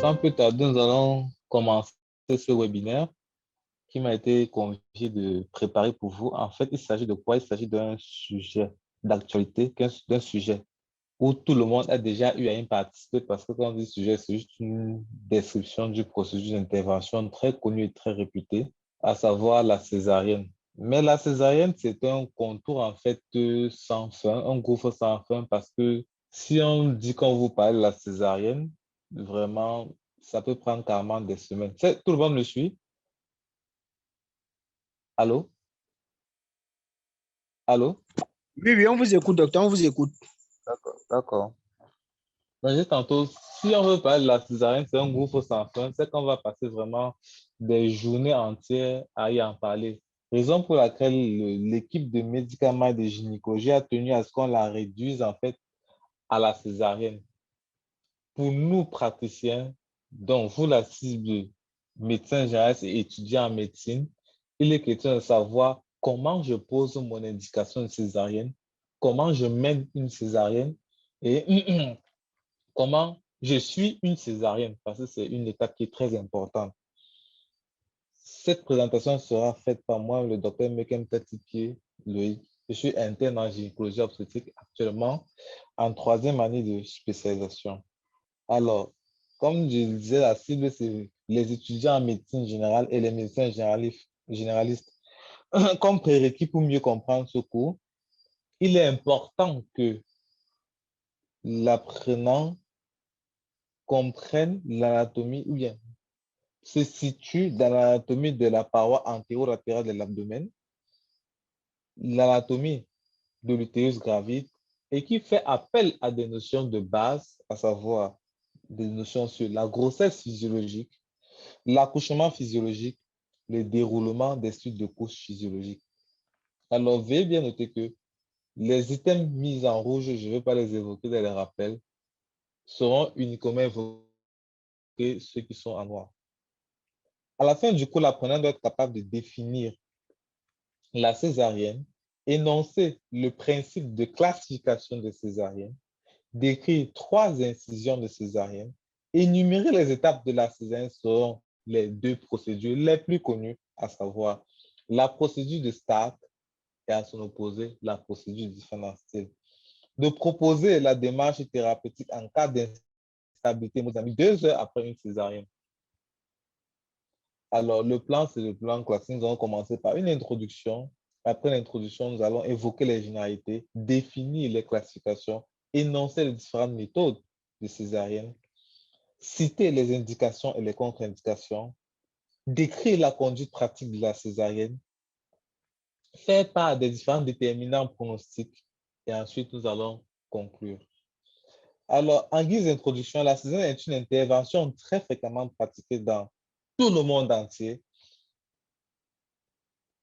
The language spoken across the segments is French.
Sans plus tarder, nous allons commencer ce webinaire qui m'a été confié de préparer pour vous. En fait, il s'agit de quoi? Il s'agit d'un sujet d'actualité, d'un sujet où tout le monde a déjà eu à y participer parce que quand on dit sujet, c'est juste une description du processus d'intervention très connu et très réputé, à savoir la césarienne. Mais la césarienne, c'est un contour en fait sans fin, un gouffre sans fin parce que si on dit qu'on vous parle de la césarienne, vraiment, ça peut prendre carrément des semaines. Tout le monde me suit? Allô? Allô? Oui, oui, on vous écoute, docteur, on vous écoute. D'accord, d'accord. Donc, juste tantôt, si on veut parler de la césarienne, c'est un gouffre sans fin, c'est qu'on va passer vraiment des journées entières à y en parler. Raison pour laquelle l'équipe de médicaments et de gynécologie a tenu à ce qu'on la réduise en fait à la césarienne. Pour nous, praticiens, donc vous la cible, médecins généralistes et étudiants en médecine, il est question de savoir comment je pose mon indication de césarienne, comment je mène une césarienne et comment je suis une césarienne, parce que c'est une étape qui est très importante. Cette présentation sera faite par moi, le docteur Mekem Tatipier Loïc. Je suis interne en gynécologie obstétrique actuellement en 3e année de spécialisation. Alors, comme je le disais, la cible, c'est les étudiants en médecine générale et les médecins généralistes. Comme prérequis pour mieux comprendre ce cours, il est important que l'apprenant comprenne l'anatomie ou bien se situe dans l'anatomie de la paroi antéro-latérale de l'abdomen, l'anatomie de l'utérus gravide et qui fait appel à des notions de base, à savoir des notions sur la grossesse physiologique, l'accouchement physiologique, le déroulement des suites de couches physiologiques. Alors, veuillez bien noter que les items mis en rouge, je ne vais pas les évoquer dans les rappels, seront uniquement évoqués ceux qui sont en noir. À la fin du cours, l'apprenant doit être capable de définir la césarienne, énoncer le principe de classification de césarienne, décrire 3 incisions de césarienne, énumérer les étapes de la césarienne selon les 2 procédures les plus connues, à savoir la procédure de Stark et à son opposé, la procédure différentielle. De proposer la démarche thérapeutique en cas d'instabilité hémodynamique 2 heures après une césarienne. Alors, le plan, c'est le plan classique. Nous allons commencer par une introduction. Après l'introduction, nous allons évoquer les généralités, définir les classifications, énoncer les différentes méthodes de césarienne, citer les indications et les contre-indications, décrire la conduite pratique de la césarienne, faire part des différents déterminants pronostiques et ensuite nous allons conclure. Alors, en guise d'introduction, la césarienne est une intervention très fréquemment pratiquée dans tout le monde entier.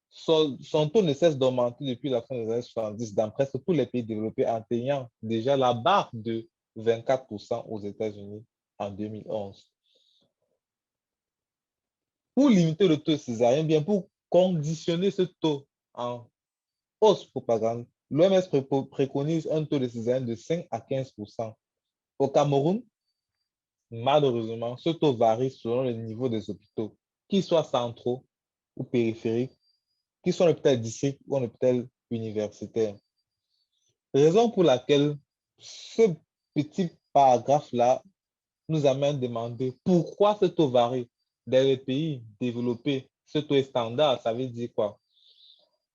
Son taux ne cesse d'augmenter depuis la fin des années 70 dans presque tous les pays développés, atteignant déjà la barre de 24% aux États-Unis en 2011. Pour limiter le taux de césarienne, bien pour conditionner ce taux en hausse propagande, l'OMS préconise un taux de césarienne de 5 à 15%. Au Cameroun, malheureusement, ce taux varie selon le niveau des hôpitaux, qu'ils soient centraux ou périphériques, qu'ils soient un hôpital district ou un hôpital universitaire. Raison pour laquelle ce petit paragraphe-là nous amène à demander pourquoi ce taux varie. Dans les pays développés, ce taux est standard, ça veut dire quoi?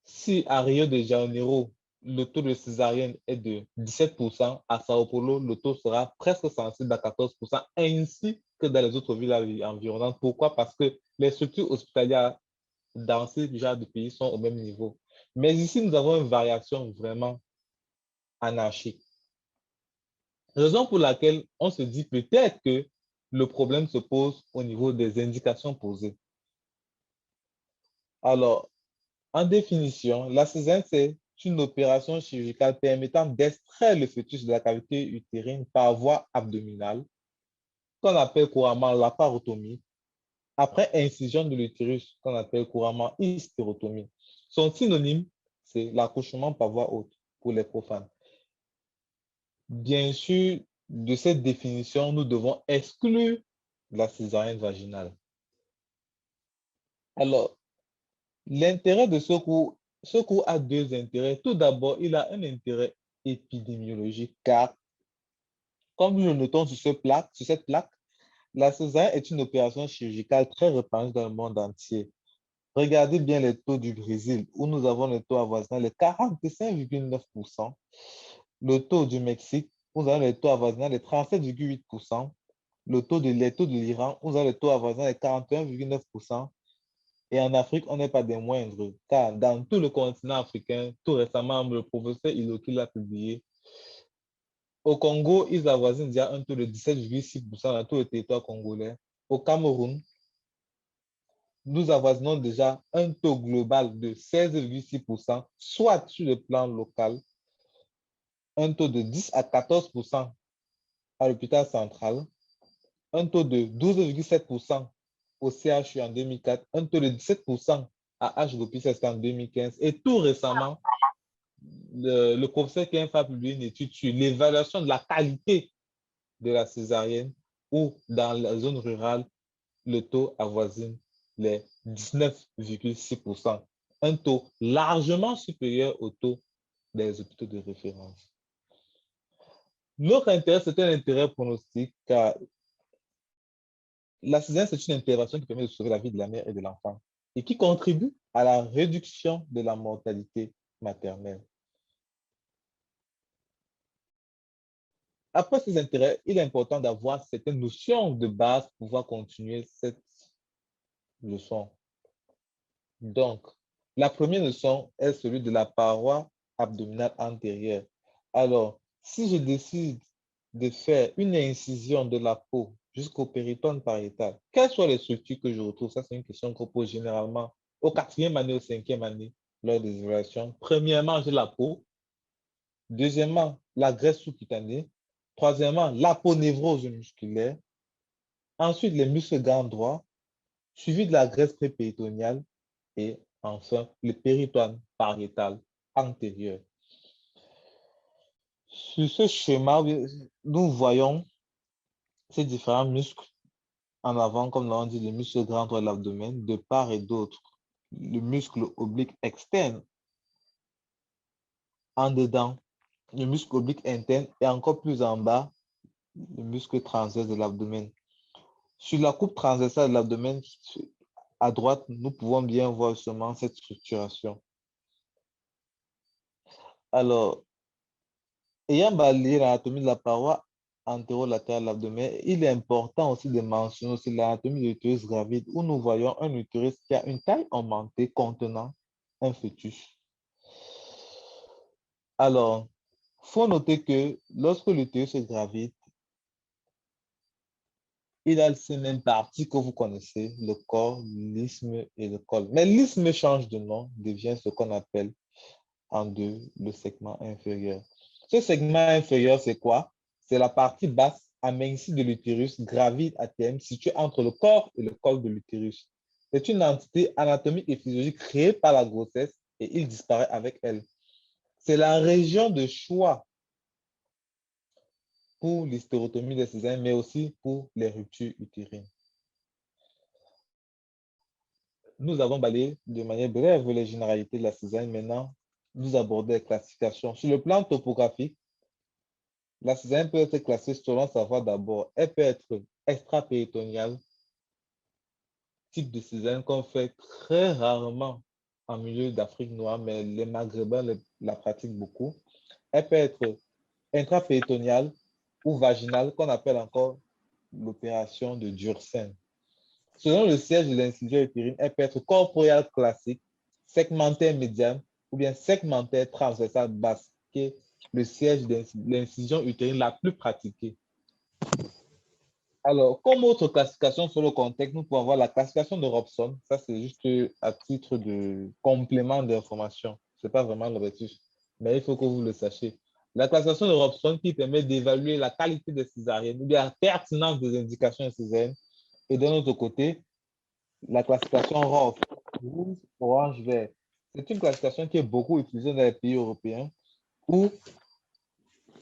Si à Rio de Janeiro, le taux de césarienne est de 17%, à Sao Paulo, le taux sera presque sensible à 14%, ainsi que dans les autres villes environnantes. Pourquoi? Parce que les structures hospitalières dans ces genres de pays sont au même niveau. Mais ici, nous avons une variation vraiment anarchique. Raison pour laquelle on se dit peut-être que le problème se pose au niveau des indications posées. Alors, en définition, la césarienne, c'est une opération chirurgicale permettant d'extraire le fœtus de la cavité utérine par voie abdominale, qu'on appelle couramment laparotomie, après incision de l'utérus, qu'on appelle couramment hystérotomie. Son synonyme, c'est l'accouchement par voie haute pour les profanes. Bien sûr, de cette définition, nous devons exclure de la césarienne vaginale. Alors, l'intérêt de ce cours a deux intérêts. Tout d'abord, il a un intérêt épidémiologique car, comme nous le notons sur cette plaque, la césarienne est une opération chirurgicale très répandue dans le monde entier. Regardez bien les taux du Brésil, où nous avons le taux avoisinant les 45,9%. Le taux du Mexique, où nous avons le taux avoisinant les 37,8%. Les taux de l'Iran, où nous avons le taux avoisinant les 41,9%. Et en Afrique, on n'est pas des moindres, car dans tout le continent africain, tout récemment, le professeur Iloki l'a publié. Au Congo, ils avoisinent déjà un taux de 17,6% dans tout le territoire congolais. Au Cameroun, nous avoisinons déjà un taux global de 16,6%, soit sur le plan local, un taux de 10 à 14% à l'hôpital central, un taux de 12,7% au CHU en 2004, un taux de 17% à HDOPIS en 2015. Et tout récemment, le professeur Kenfa a publié une étude sur l'évaluation de la qualité de la césarienne où dans la zone rurale, le taux avoisine les 19,6%, un taux largement supérieur au taux des hôpitaux de référence. Notre intérêt, c'est un intérêt pronostic car la césarienne, c'est une intervention qui permet de sauver la vie de la mère et de l'enfant et qui contribue à la réduction de la mortalité maternelle. Après ces intérêts, il est important d'avoir certaines notions de base pour pouvoir continuer cette leçon. Donc, la première leçon est celui de la paroi abdominale antérieure. Alors, si je décide de faire une incision de la peau jusqu'au péritone pariétal, quelles sont les structures que je retrouve? Ça, c'est une question qu'on pose généralement au 4e année, au 5e année lors des évaluations. Premièrement, j'ai la peau. Deuxièmement, la graisse sous-cutanée. Troisièmement, l'aponévrose musculaire. Ensuite, les muscles grands droits, suivi de la graisse prépéritoniale et enfin le péritone pariétal antérieur. Sur ce schéma, nous voyons ces différents muscles en avant, comme l'on dit, les muscles grands droits de l'abdomen, de part et d'autre. Le muscle oblique externe en dedans, le muscle oblique interne et encore plus en bas, le muscle transverse de l'abdomen. Sur la coupe transversale de l'abdomen, à droite, nous pouvons bien voir justement cette structuration. Alors, ayant balayé l'anatomie de la paroi antérolatérale de l'abdomen, il est important aussi de mentionner aussi l'anatomie de l'utérus gravide où nous voyons un utérus qui a une taille augmentée contenant un fœtus. Alors, il faut noter que lorsque l'utérus est gravide, il a ces mêmes parties que vous connaissez, le corps, l'isthme et le col. Mais l'isthme change de nom, devient ce qu'on appelle en deux le segment inférieur. Ce segment inférieur, c'est quoi? C'est la partie basse amincie de l'utérus gravide à terme située entre le corps et le col de l'utérus. C'est une entité anatomique et physiologique créée par la grossesse et il disparaît avec elle. C'est la région de choix pour l'hystérotomie des césariennes, mais aussi pour les ruptures utérines. Nous avons balayé de manière brève les généralités de la césarienne. Maintenant, nous abordons les classifications. Sur le plan topographique, la césarienne peut être classée selon sa voie d'abord. Elle peut être extra-péritoniale, type de césarienne qu'on fait très rarement en milieu d'Afrique noire, mais les Maghrébins la pratiquent beaucoup. Elle peut être intrapéritoniale ou vaginale, qu'on appelle encore l'opération de Dursen. Selon le siège de l'incision utérine, elle peut être corporeale classique, segmentaire médiane ou bien segmentaire transversale basse, qui est le siège de l'incision utérine la plus pratiquée. Alors, comme autre classification sur le contexte, nous pouvons avoir la classification de Robson. Ça, c'est juste à titre de complément d'information. Ce n'est pas vraiment l'objectif, mais il faut que vous le sachiez. La classification de Robson qui permet d'évaluer la qualité des césariennes ou bien la pertinence des indications césariennes. Et de notre côté, la classification ROF, rouge, orange, vert. C'est une classification qui est beaucoup utilisée dans les pays européens où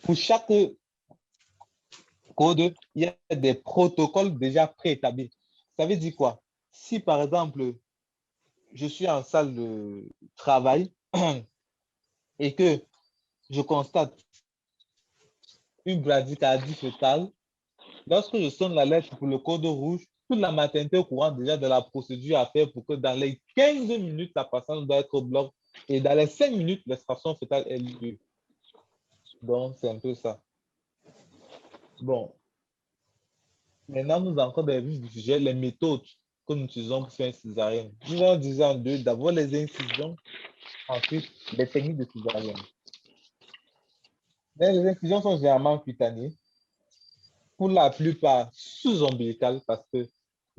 pour chaque code, il y a des protocoles déjà préétablis. Ça veut dire quoi? Si par exemple, je suis en salle de travail et que je constate une bradycardie fœtale, lorsque je sonne la lettre pour le code rouge, toute la maternité au courant déjà de la procédure à faire pour que dans les 15 minutes, la patiente doit être au bloc et dans les 5 minutes, l'extraction fœtale ait lieu. Donc, c'est un peu ça. Bon, maintenant, nous avons encore des vues du sujet, les méthodes que nous utilisons pour faire une césarienne. Nous allons diviser en deux. D'abord, les incisions, ensuite, les techniques de césarienne. Mais les incisions sont généralement cutanées, pour la plupart sous-ombilicales, parce que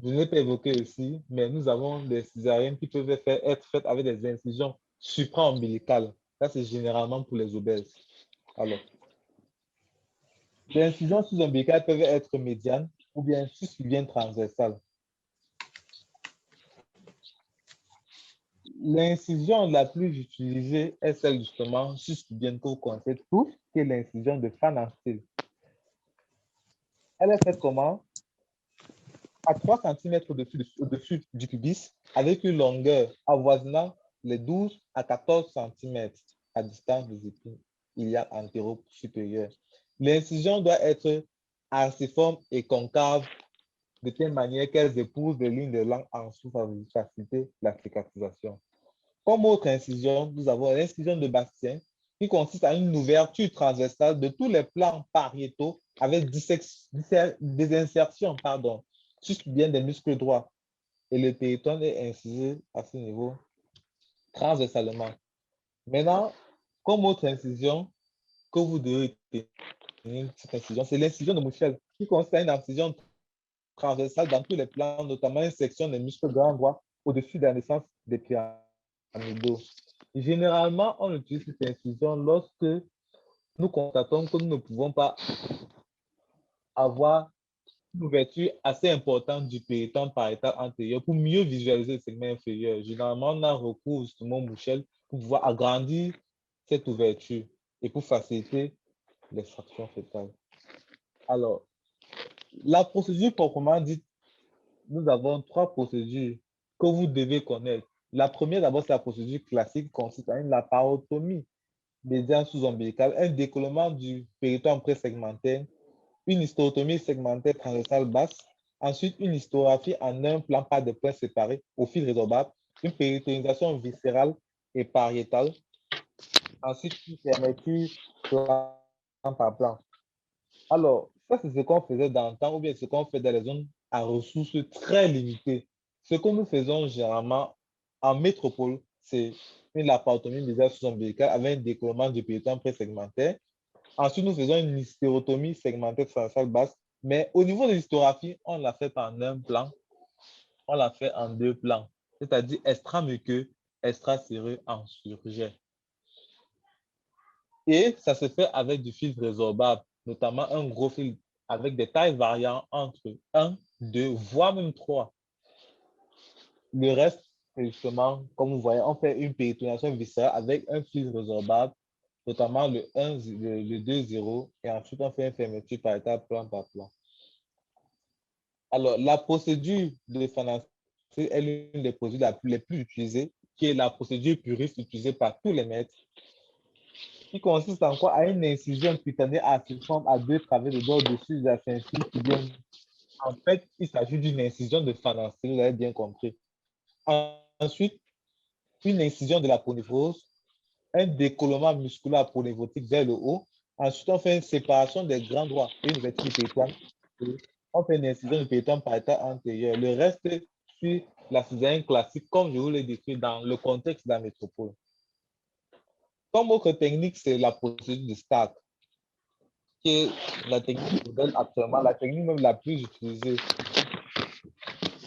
je n'ai pas évoqué aussi, mais nous avons des césariennes qui peuvent être faites avec des incisions supra-ombilicales. Ça, c'est généralement pour les obèses. Alors, les incisions sous-ombilicales peuvent être médianes ou bien sus-pubiennes transversales. L'incision la plus utilisée est celle justement sus-pubienne que vous connaissez tous, qui est l'incision de Van Astel. Elle est faite comment? À 3 cm au-dessus du pubis, avec une longueur avoisinant les 12 à 14 cm à distance des épines iliaques antéro-supérieures. L'incision doit être arciforme et concave de telle manière qu'elles épousent les lignes de langue en dessous pour faciliter la cicatrisation. Comme autre incision, nous avons l'incision de Bastien qui consiste à une ouverture transversale de tous les plans pariétaux avec des insertions sus-pubiennes des muscles droits. Et le péritone est incisé à ce niveau transversalement. Maintenant, comme autre incision que vous devez tenir, cette incision, c'est l'incision de Mouchel qui consiste à une incision transversale dans tous les plans, notamment une section des muscles grands droits au-dessus de la naissance des pyramidaux. Généralement, on utilise cette incision lorsque nous constatons que nous ne pouvons pas avoir une ouverture assez importante du péritone pariétal antérieur pour mieux visualiser le segment inférieur. Généralement, on a recours justement au Mouchel pour pouvoir agrandir cette ouverture et pour faciliter l'extraction fœtale. Alors, la procédure proprement dite, nous avons 3 procédures que vous devez connaître. La première, d'abord, c'est la procédure classique qui consiste à une laparotomie médiane sous-ombilicale, un décollement du péritone présegmentaire, une hysterotomie segmentaire transversale basse, ensuite une hystographie en un plan par des points séparés au fil résorbable, une péritonisation viscérale et pariétale, ensuite une fermeture plan par plan. Alors, ça, c'est ce qu'on faisait dans le temps ou bien ce qu'on fait dans les zones à ressources très limitées. Ce que nous faisons généralement en métropole, c'est une laparotomie médiane sous-ombilicale avec un décollement du péritone présegmentaire. Ensuite, nous faisons une hystérotomie segmentaire transversale basse, mais au niveau de l'hystographie, on l'a fait en un plan, on l'a fait en 2 plans, c'est-à-dire extramuqueux, extraséreux en surjet. Et ça se fait avec du fil résorbable, notamment un gros fil avec des tailles variant entre 1, 2, voire même 3. Le reste, c'est justement, comme vous voyez, on fait une péritonation viscérale avec un fil résorbable, notamment le 1, le 2, 0, et ensuite on fait une fermeture par étape, plan par plan. Alors, la procédure de Van Astel est l'une des procédures les plus utilisées, qui est la procédure puriste utilisée par tous les maîtres, qui consiste en quoi? À une incision cutanée arciforme à 2 travées de dos au-dessus de la ceinture pubienne. En fait, il s'agit d'une incision de Van Astel, vous l'avez bien compris. Ensuite, une incision de la ponévrose, un décollement musculaire ponévrotique vers le haut. Ensuite, on fait une séparation des grands droits et une ouverture du péritone. On fait une incision du péritone pariétal antérieur. Le reste suit la césarienne classique, comme je vous l'ai décrit dans le contexte de la métropole. Comme autre technique, c'est la procédure de Stark, qui est la technique modèle actuellement, la technique même la plus utilisée.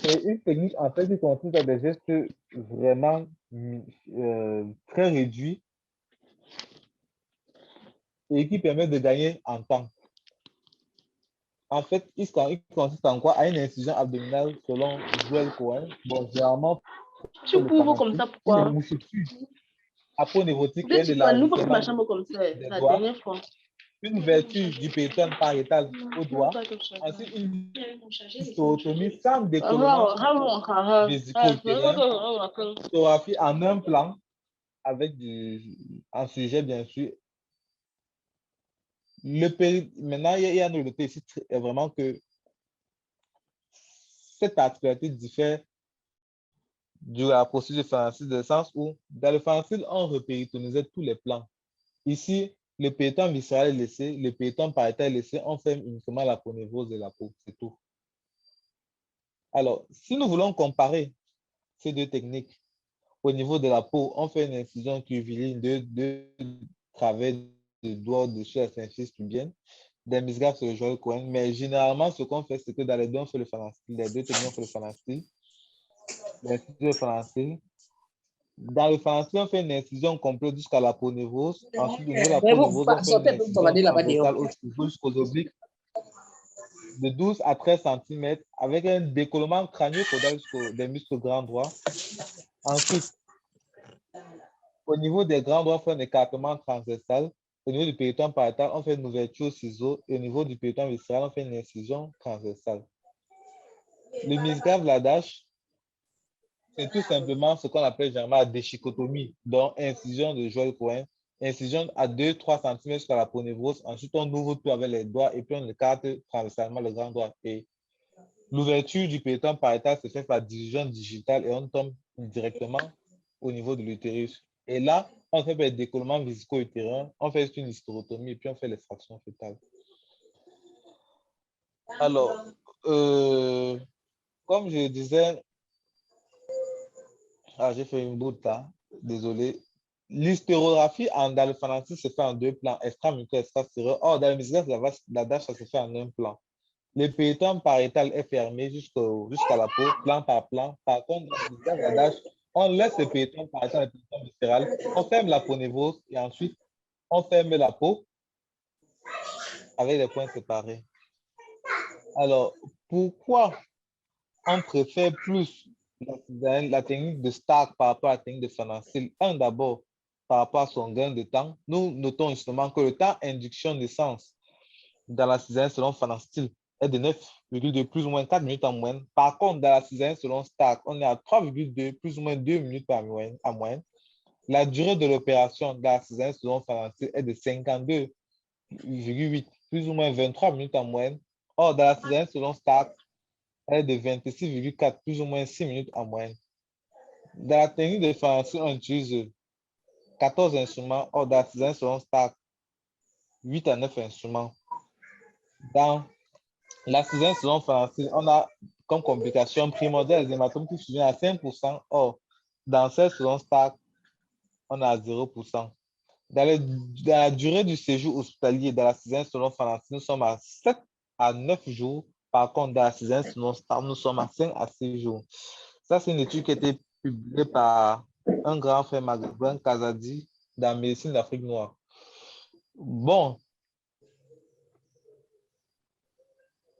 C'est une technique en fait qui consiste à des gestes vraiment très réduits et qui permet de gagner en temps. En fait, il consiste en quoi? À une incision abdominale selon Joel Cohen. Bon, généralement, Tu couvres comme ça, pourquoi? une moucheture aponeurotique et un Tu vas nous dans ma élargissement chambre comme ça, des la doigts dernière fois. une ouverture du péritonne pariétal au doigt, ensuite une hystérotomie sans décollement vésico-utérin, photographie en un plan avec un sujet bien sûr. Maintenant, il y a une noté ici vraiment que cette particularité diffère de la procédure de Francis, dans le sens où dans le Francis, on repéritonisait tous les plans. Ici, le périton viscéral est laissé, le périton pariétal est laissé, on ferme uniquement la ponévrose de la peau, c'est tout. Alors, si nous voulons comparer ces deux techniques, au niveau de la peau, on fait une incision curviline de travers de doigts dessus la symphyse pubienne, des misgraphes sur le joyau Cohen, mais généralement, ce qu'on fait, c'est que dans les deux, on fait le phalanstyle, les deux techniques, on fait le phalanstyle, l'incision phalanstyle. Dans le phalanstyle, on fait une incision complète jusqu'à la ponévrose. Ensuite, au niveau de la ponévrose, on fait une incision transversale jusqu'aux obliques de 12 à 13 cm avec un décollement crânio-caudal des muscles grands droits. Ensuite, au niveau des grands droits, on fait un écartement transversal. Au niveau du périton pariétal, on fait une ouverture au ciseau. Et au niveau du périton viscéral, on fait une incision transversale. Le misgrave Ladache, c'est tout simplement ce qu'on appelle généralement la déchicotomie, donc incision de Joël Cohen, incision à 2-3 cm jusqu'à la ponévrose. Ensuite, on ouvre tout avec les doigts et puis on écarte transversalement le grand doigt. Et l'ouverture du périton pariétal se fait par division digitale et on tombe directement au niveau de l'utérus. Et là, on fait des décollements vésico-utérins, on fait une hystérotomie et puis on fait l'extraction fœtale. Alors, comme je disais, j'ai fait une boute là, désolé. L'hystérographie dans le phalanstyle se fait en deux plans, extramuco et extrastérieur. Or, dans le misgraphe, la dash, ça se fait en un plan. Le périton pariétal est fermé jusqu'à la peau, plan par plan. Par contre, dans le misgraphe, la dash, on laisse le périton pariétal et le périton viscéral, on ferme la ponévrose et ensuite, on ferme la peau avec les points séparés. Alors, pourquoi on préfère plus la technique de Stark par rapport à la technique de phalanstyle? D'abord, par rapport à son gain de temps, nous notons justement que le temps induction naissance dans la césarienne selon phalanstyle est de 9,2 plus ou moins 4 minutes en moyenne. Par contre, dans la césarienne selon Stark, on est à 3,2 plus ou moins 2 minutes en moyenne. La durée de l'opération dans la césarienne selon phalanstyle est de 52,8 plus ou moins 23 minutes en moyenne. Or, dans la césarienne selon Stark, elle est de 26,4 plus ou moins 6 minutes en moyenne. Dans la technique de phalanstyle, on utilise 14 instruments. Or, dans la césarienne selon Stark, 8 à 9 instruments. Dans la césarienne selon phalanstyle, on a comme complication primordiale les hématomes qui fusionnent à 5%. Or, dans celle selon Stark, on a 0%. Dans la durée du séjour hospitalier dans la césarienne selon phalanstyle, nous sommes à 7 à 9 jours. Par contre, dans la césarienne selon Stark, nous sommes à 5 à 6 jours. Ça, c'est une étude qui a été publiée par un grand frère Maghrébin, Kazadi, dans la médecine d'Afrique noire. Bon,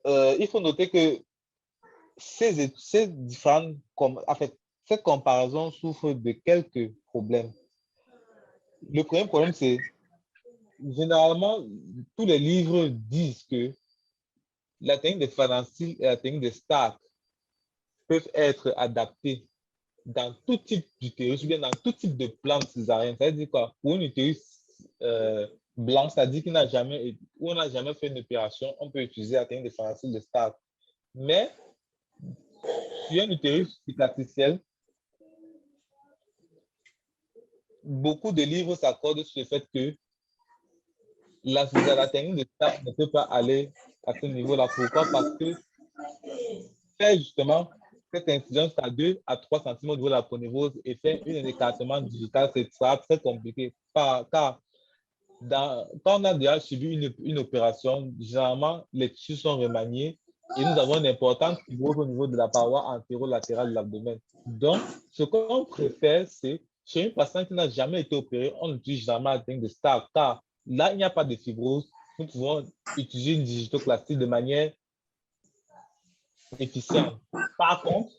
il faut noter que ces différentes, en fait, cette comparaison souffre de quelques problèmes. Le premier problème, c'est généralement, tous les livres disent que la technique de phalanstyle et la technique de Stark peuvent être adaptées dans tout type d'utérus, ou bien dans tout type de plante césarienne. Ça veut dire quoi? Pour une utérus blanc, c'est-à-dire qu'on n'a jamais fait une opération, on peut utiliser la technique de phalanstyle de Stark. Mais sur un utérus cicatriciel, beaucoup de livres s'accordent sur le fait que la technique de Stark ne peut pas aller à ce niveau-là. Pourquoi? Parce que faire justement cette incision à 2 à 3 cm au niveau de la ponévrose et faire un écartement digital, c'est très compliqué. Car quand on a déjà subi une opération, généralement, les tissus sont remaniés et nous avons une importante fibrose au niveau de la paroi antéro-latérale de l'abdomen. Donc, ce qu'on préfère, c'est chez une patiente qui n'a jamais été opérée, on utilise généralement la technique de Stark, car là, il n'y a pas de fibrose. Nous pouvons utiliser une digitoplastie de manière efficiente. Par contre,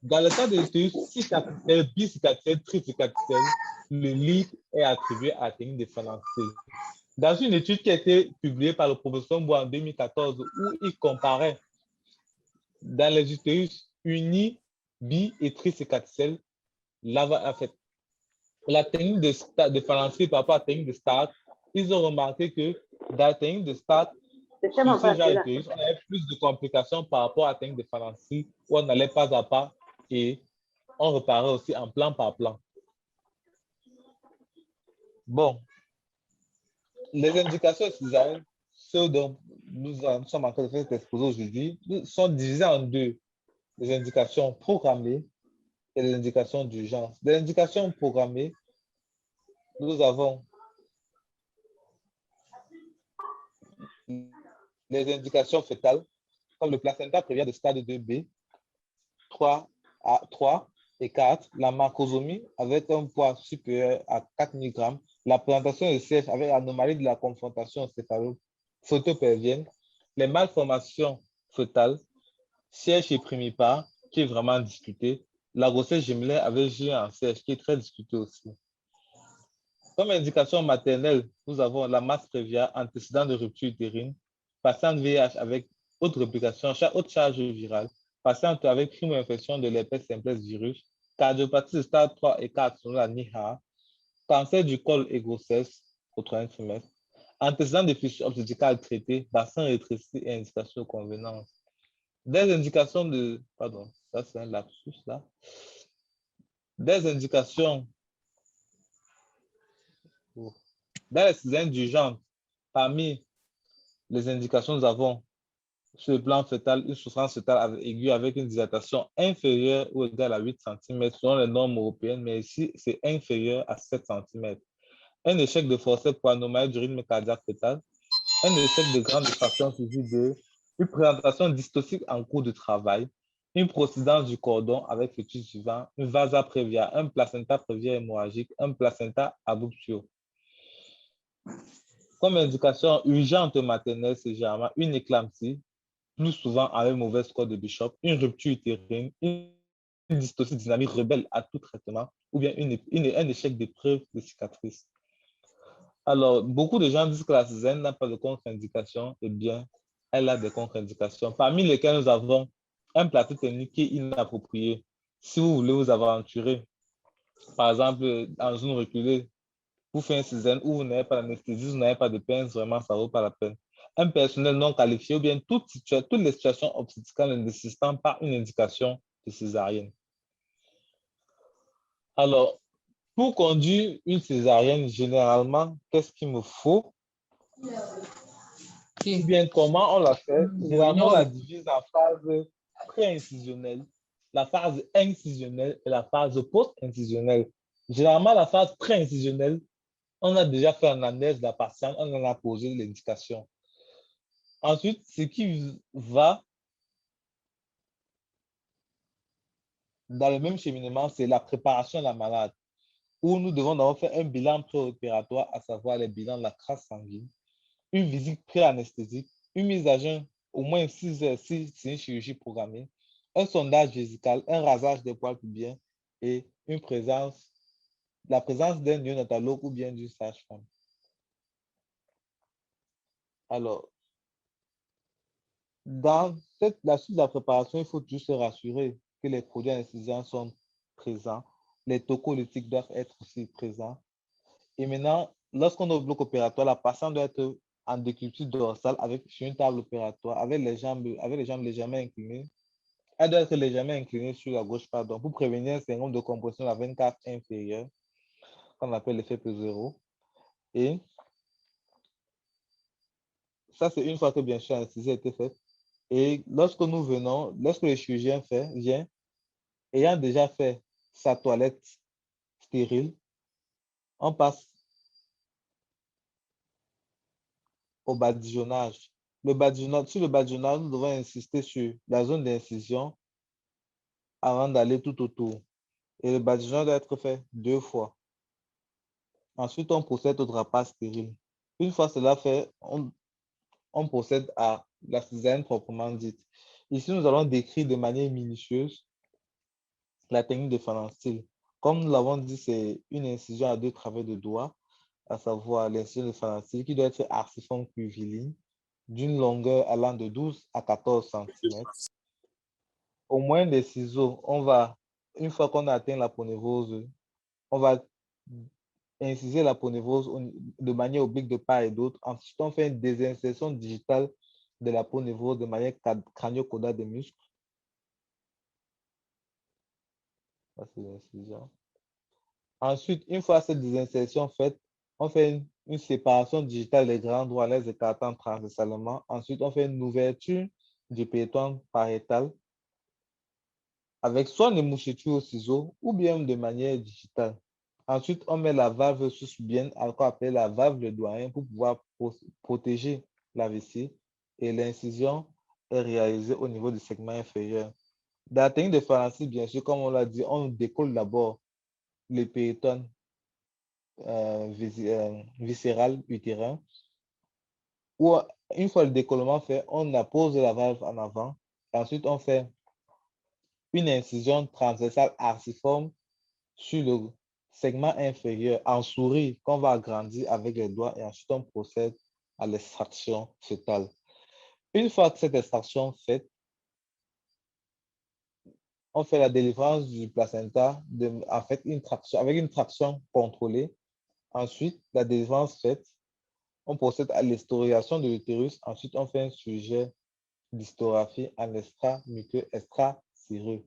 dans le cas de l'utérus cicatriciel, bicicatriciel, tricicatriciel, le lead est attribué à la technique de phalanstyle. Dans une étude qui a été publiée par le professeur Bois en 2014, où il comparait dans les utérus unis, bi et tricicaticiels, en fait, la technique de Falancy par rapport à la technique de Stark, ils ont remarqué que dans la technique de Stark, sur ce genre d'utérus, on avait plus de complications par rapport à la technique de Falancy, où on allait pas à pas et on reparait aussi en plan par plan. Bon, les indications césariennes, ceux dont nous sommes en train de faire cet exposé aujourd'hui, sont divisées en deux. Les indications programmées et les indications d'urgence. Les indications programmées, nous avons les indications fétales, comme le placenta prévient de stade 2B, 3 et 4, la macrosomie avec un poids supérieur à 4 mg, la présentation de siège avec anomalie de la confrontation céphalo-photopelvienne, les malformations fœtales, siège et primipare, qui est vraiment discuté, la grossesse gémellaire avec J en siège, qui est très discuté aussi. Comme indication maternelle, nous avons la masse prévia, antécédent de rupture utérine, patient de VIH avec haute réplication, haute charge virale, patient avec primo-infection de l'herpès simplex virus, cardiopathie de stade 3 et 4 selon la NIHA, cancer du col et grossesse au troisième trimestre, antécédent de fissure obstétricale traitée, bassin rétréci et indication de convenance. Des indications de... Pardon, ça c'est un lapsus là. Des indications... Dans les césariennes d'urgence, parmi les indications, nous avons sur le plan fœtal une souffrance fœtale aiguë avec une dilatation inférieure ou égale à 8 cm selon les normes européennes, mais ici, c'est inférieur à 7 cm. Un échec de forceps pour anomalie du rythme cardiaque fœtal, un échec de grande extraction suivi de une présentation dystocique en cours de travail, une procédance du cordon avec fœtus suivant, une vasa prévia, un placenta prévia hémorragique, un placenta abruptio. Comme indication urgente maternelle, c'est généralement une éclampsie, plus souvent avec mauvais score de Bishop, une rupture utérine, une dystocie dynamique rebelle à tout traitement, ou bien un échec d'épreuve de cicatrice. Alors, beaucoup de gens disent que la césarienne n'a pas de contre-indication. Eh bien, elle a des contre-indications, parmi lesquelles nous avons un plateau technique qui est inapproprié. Si vous voulez vous aventurer, par exemple, dans une reculée, vous faites une césarienne où vous n'avez pas d'anesthésie, vous n'avez pas de pince, vraiment, ça ne vaut pas la peine. Un personnel non qualifié ou bien toutes les situations obstétricales ne nécessitant pas une indication de césarienne. Alors, pour conduire une césarienne, généralement, qu'est-ce qu'il me faut? Ou bien comment on la fait? Généralement, on la divise en phase pré-incisionnelle, la phase incisionnelle et la phase post-incisionnelle. Généralement, la phase pré-incisionnelle, on a déjà fait une analyse de la patiente, on en a posé l'indication. Ensuite, ce qui va dans le même cheminement, c'est la préparation de la malade, où nous devons d'abord faire un bilan préopératoire, à savoir les bilans de la crasse sanguine, une visite pré-anesthésique, une mise à jeun au moins 6 heures si c'est une chirurgie programmée, un sondage vésical, un rasage des poils pubiens et la présence d'un néonatologue ou bien d'une sage-femme. Alors, dans la suite de la préparation, il faut juste se rassurer que les produits anesthésiants sont présents, les tocolytiques doivent être aussi présents. Et maintenant, lorsqu'on est au bloc opératoire, la patiente doit être en déculture dorsale sur une table opératoire avec les jambes légèrement inclinées. Elle doit être légèrement inclinée sur la gauche, pardon, pour prévenir un syndrome de compression de la veine cave inférieure, qu'on appelle l'effet P0. Et ça, c'est une fois que bien sûr l'anesthésie a été faite. Et lorsque le chirurgien vient, ayant déjà fait sa toilette stérile, on passe au badigeonnage. Sur le badigeonnage, nous devons insister sur la zone d'incision avant d'aller tout autour. Et le badigeonnage doit être fait 2 fois. Ensuite, on procède au drapage stérile. Une fois cela fait, on procède à la césarienne proprement dite. Ici, nous allons décrire de manière minutieuse la technique de Phalanstyle. Comme nous l'avons dit, c'est une incision à 2 travers de doigts à savoir l'incision de Fanassi, qui doit être arciforme curviligne, d'une longueur allant de 12 à 14 cm. Au moyen des ciseaux, une fois qu'on a atteint l'aponévrose, on va inciser l'aponévrose de manière oblique de part et d'autre. Ensuite, on fait une désinsertion digitale de l'aponévrose de manière crânio-caudale des muscles. Ça, c'est l'incision. Ensuite, une fois cette désinsertion faite, on fait une séparation digitale des grands droits, les écartant transversalement. Ensuite, on fait une ouverture du péritonde pariétal avec soit une moucheture au ciseau ou bien de manière digitale. Ensuite, on met la valve sous-pubienne, encore appelée la valve de doyen, pour pouvoir protéger la vessie, et l'incision est réalisée au niveau du segment inférieur. Dans la technique de Francis, bien sûr, comme on l'a dit, on décolle d'abord le péritone viscéral utérin, où une fois le décollement fait, on appose la valve en avant. Ensuite, on fait une incision transversale arciforme sur le segment inférieur en souris qu'on va agrandir avec les doigts, et ensuite on procède à l'extraction fœtale. Une fois que cette extraction est faite, on fait la délivrance du placenta avec une traction contrôlée. Ensuite, la délivrance faite, on procède à l'historiation de l'utérus. Ensuite, on fait un sujet d'histographie en extra-muqueux, extra-séreux.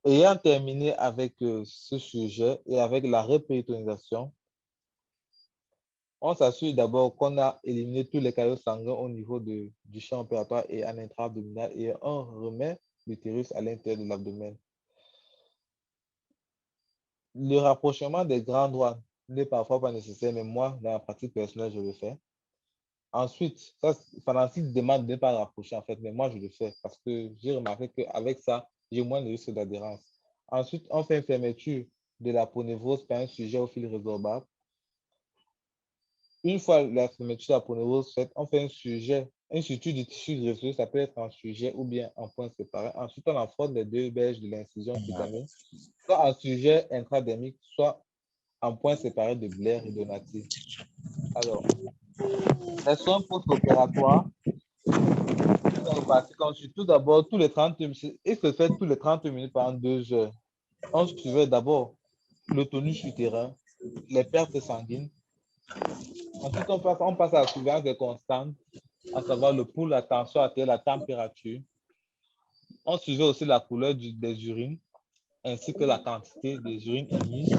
Ayant terminé avec ce sujet et avec la repéritonisation, on s'assure d'abord qu'on a éliminé tous les caillots sanguins au niveau du champ opératoire et en intra-abdominal, et on remet l'utérus à l'intérieur de l'abdomen. Le rapprochement des grands droits n'est parfois pas nécessaire, mais moi, dans la pratique personnelle, je le fais. Ensuite, Fanassi demande de ne pas rapprocher, en fait, mais moi, je le fais parce que j'ai remarqué qu'avec ça, j'ai moins de risque d'adhérence. Ensuite, on fait une fermeture de la l'aponévrose par un sujet au fil résorbable. Une fois la fermeture de la l'aponévrose faite, on fait un suture du tissu graisseux, ça peut être en sujet ou bien en point séparé. Ensuite, on affronte les deux berges de l'incision cutanée, soit en sujet intradermique, soit en point séparé de Blair et Donati. Alors, les soins post-opératoires, tout d'abord, tous les 30 minutes, il se fait tous les 30 minutes pendant 2 heures. On suivait d'abord le tonus utérin, les pertes sanguines. Ensuite, on passe à la surveillance des constantes, à savoir le pouls, la tension artérielle, la température. On suivait aussi la couleur des urines, ainsi que la quantité des urines émises.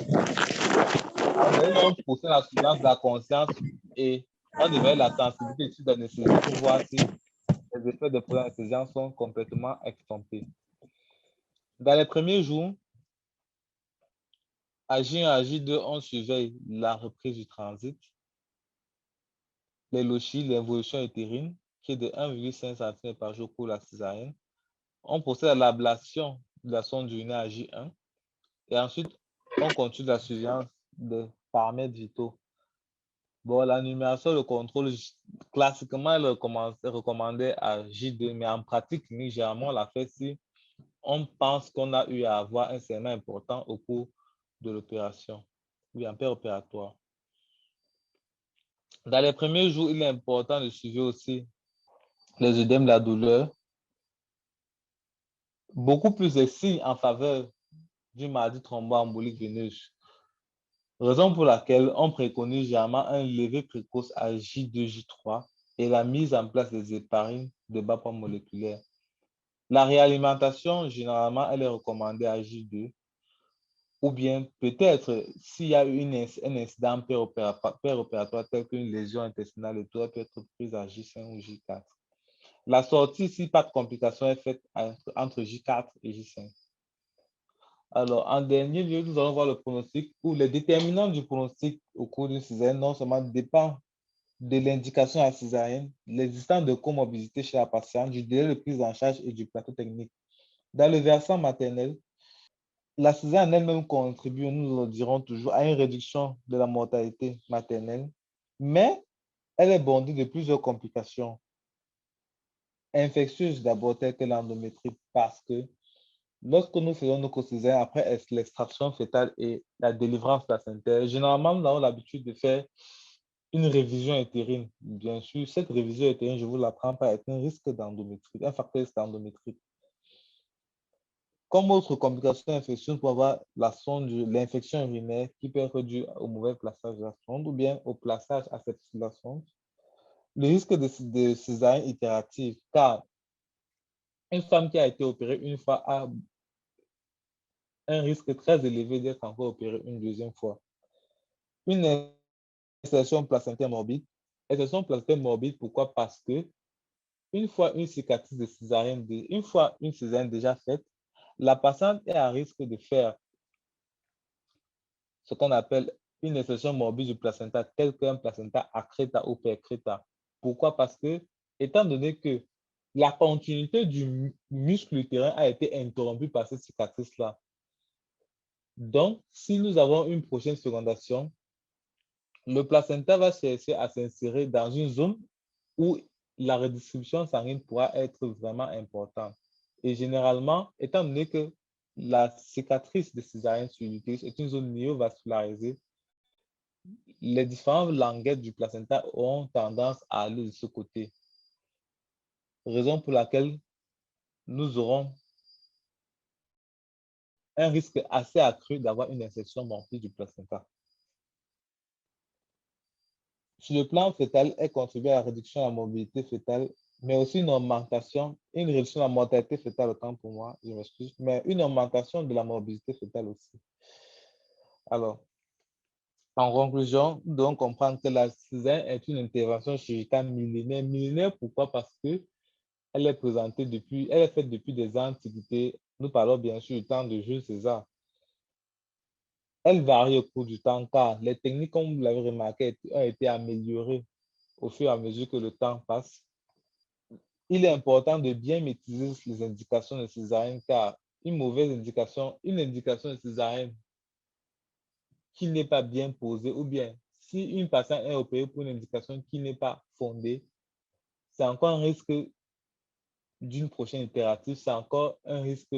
On poussait la surveillance de la conscience et on évalue la sensibilité de l'anesthésie pour voir si les effets de pré-anesthésiants sont complètement extinctés. Dans les premiers jours, à J1 à J2, on surveille la reprise du transit, les lochies, l'évolution utérine, qui est de 1,5 cm par jour pour la césarienne. On procède à l'ablation de la sonde urinaire à J1. Et ensuite, on continue la surveillance des paramètres vitaux. Bon, la numération, le contrôle, classiquement, est recommandé à J2, mais en pratique, généralement, on l'a fait si on pense qu'on a eu à avoir un saignement important au cours de l'opération, ou en péropératoire. Dans les premiers jours, il est important de suivre aussi les œdèmes de la douleur. Beaucoup plus de signes en faveur d'une maladie thromboembolique veineuse. Raison pour laquelle on préconise généralement un lever précoce à J2, J3 et la mise en place des héparines de bas poids moléculaire. La réalimentation, généralement, elle est recommandée à J2, ou bien peut-être s'il y a un incident péropératoire tel qu'une lésion intestinale, le tour peut être prise à J5 ou J4. La sortie, si pas de complications, est faite entre J4 et J5. Alors, en dernier lieu, nous allons voir le pronostic, où les déterminants du pronostic au cours d'une césarienne non seulement dépendent de l'indication à la césarienne, l'existence de comorbidité chez la patiente, du délai de prise en charge et du plateau technique. Dans le versant maternel, la césarienne elle-même contribue, nous le dirons toujours, à une réduction de la mortalité maternelle, mais elle est bondée de plusieurs complications infectieuses d'abord, telles que l'endométrie, parce que lorsque nous faisons nos césariennes, après l'extraction fœtale et la délivrance placentaire, généralement, nous avons l'habitude de faire une révision utérine. Bien sûr, cette révision utérine, je ne vous l'apprends pas, est un risque d'endométrite, un facteur d'endométrite. Comme autre complication d'infection, pour avoir l'infection urinaire qui peut être due au mauvais plaçage de la sonde ou bien au plaçage aseptique de la sonde. Le risque de césarienne itérative, car une femme qui a été opérée une fois a un risque très élevé d'être encore opérée une deuxième fois. Une insertion placentaire morbide. Insertion placentaire morbide, pourquoi? Parce que une fois une cicatrice de césarienne, une fois une césarienne déjà faite, la patiente est à risque de faire ce qu'on appelle une insertion morbide du placenta, tel qu'un placenta accreta ou percreta. Pourquoi? Parce que, étant donné que la continuité du muscle utérin a été interrompue par cette cicatrice-là. Donc, si nous avons une prochaine fécondation, le placenta va chercher à s'insérer dans une zone où la redistribution sanguine pourra être vraiment importante. Et généralement, étant donné que la cicatrice de césarienne sur l'utérus est une zone néovascularisée, les différentes languettes du placenta ont tendance à aller de ce côté. Raison pour laquelle nous aurons un risque assez accru d'avoir une insertion morbide du placenta. Sur le plan fœtal, elle contribue à la réduction de la mobilité fœtale, mais aussi une réduction de la mortalité fœtale, autant pour moi, je m'excuse, mais une augmentation de la mobilité fœtale aussi. Alors, en conclusion, nous devons comprendre que la césarienne est une intervention chirurgicale millénaire. Millénaire, pourquoi? Parce que elle est faite depuis des antiquités. Nous parlons bien sûr du temps de Jules César. Elle varie au cours du temps car les techniques, comme vous l'avez remarqué, ont été améliorées au fur et à mesure que le temps passe. Il est important de bien maîtriser les indications de césarienne car une indication de césarienne qui n'est pas bien posée ou bien si une patiente est opérée pour une indication qui n'est pas fondée, c'est encore un risque d'une prochaine itérative, c'est encore un risque,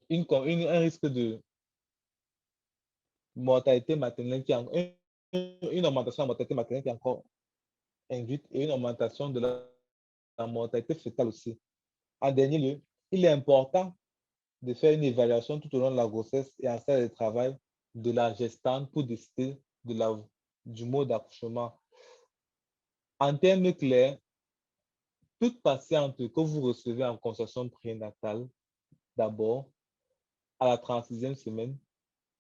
un risque de mortalité maternelle une augmentation de la mortalité maternelle qui est encore induite et une augmentation de la mortalité fœtale aussi. En dernier lieu, il est important de faire une évaluation tout au long de la grossesse et en salle de travail de la gestante pour décider du mode d'accouchement. En termes clairs, toute patiente que vous recevez en consultation prénatale, d'abord, à la 36e semaine,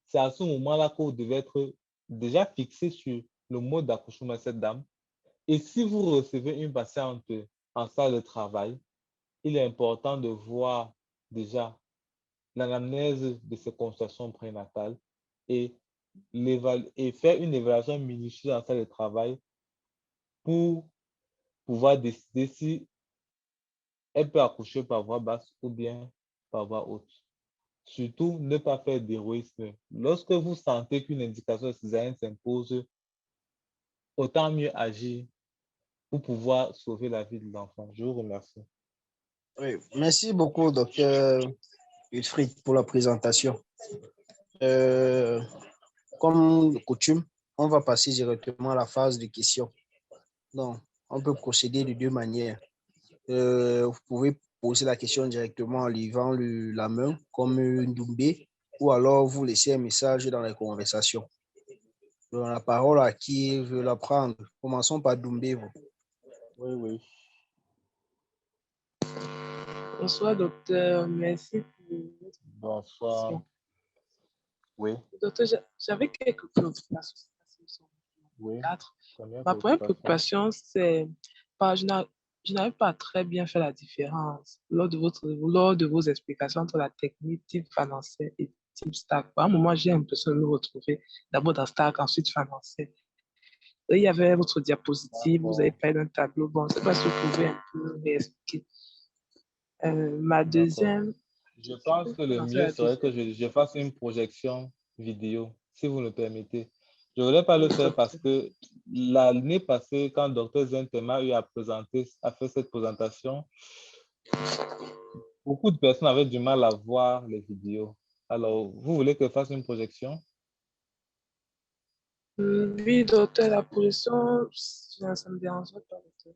c'est à ce moment-là que vous devez être déjà fixé sur le mode d'accouchement de cette dame. Et si vous recevez une patiente en salle de travail, il est important de voir déjà l'anamnèse de ces consultations prénatales et faire une évaluation minutieuse en salle de travail pour pouvoir décider si elle peut accoucher par voie basse ou bien par voie haute. Surtout, ne pas faire d'héroïsme. Lorsque vous sentez qu'une indication de césarienne s'impose, autant mieux agir pour pouvoir sauver la vie de l'enfant. Je vous remercie. Oui, merci beaucoup, docteur Wilfried, pour la présentation. Comme de coutume, on va passer directement à la phase de questions. Donc, on peut procéder de deux manières. Vous pouvez poser la question directement en levant la main comme une doumbé ou alors vous laissez un message dans les conversations. Donc, la parole à qui veut la prendre. Commençons par Doumbé. Oui. Bonsoir, docteur. Merci pour votre Bonsoir. présentation. Oui. Docteur, j'avais quelques préoccupations. Oui. Ma première préoccupation, c'est je n'avais pas très bien fait la différence lors de vos explications entre la technique type Financé et type Stack. À un moment, j'ai l'impression de me retrouver d'abord dans Stack, ensuite Financé. Il y avait votre diapositive, vous avez parlé d'un tableau. Bon, je ne sais pas si vous pouvez un peu réexpliquer. Ma deuxième... Je pense que le mieux serait que je fasse une projection vidéo, si vous le permettez. Je ne voulais pas le faire parce que l'année passée, quand Dr Zentema a fait cette présentation, beaucoup de personnes avaient du mal à voir les vidéos. Alors, vous voulez que je fasse une projection? Oui, docteur, la position, ça me dérange pas, docteur.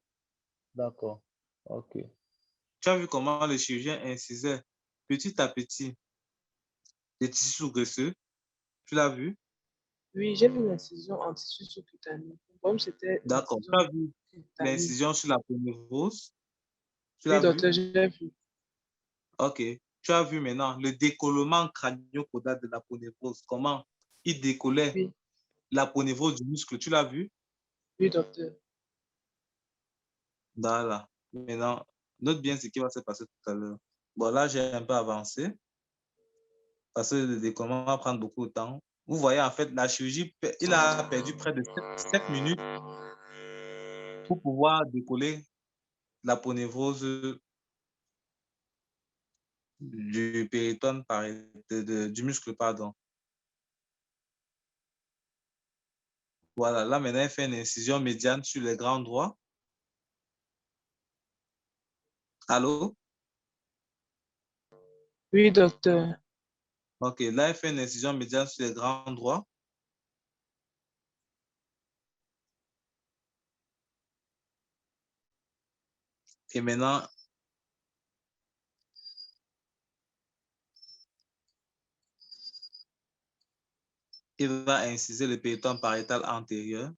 D'accord. OK. Tu as vu comment le chirurgien incisait petit à petit les tissus graisseux? Tu l'as vu? Oui, j'ai vu l'incision en tissu sous-cutané. Le problème, c'était D'accord. Tu l'incision as vu cutanée. l'incision sur la ponévrose? Tu Oui, l'as vu? docteur, j'ai vu. OK. Tu as vu maintenant le décollement crânio-caudal de la ponévrose. Comment il décollait Oui, la ponévrose du muscle. Tu l'as vu? oui, docteur. Voilà. Maintenant, note bien ce qui va se passer tout à l'heure. Bon, là, j'ai un peu avancé parce que le décollement va prendre beaucoup de temps. Vous voyez, en fait, la chirurgie, il a perdu près de 7 minutes pour pouvoir décoller la ponévrose du péritone, du muscle, pardon. Voilà, là, maintenant, il fait une incision médiane sur les grands droits. Allô? Oui, docteur. OK, là, il fait une incision médiane sur les grands droits. Et maintenant, il va inciser le péritone pariétal antérieur.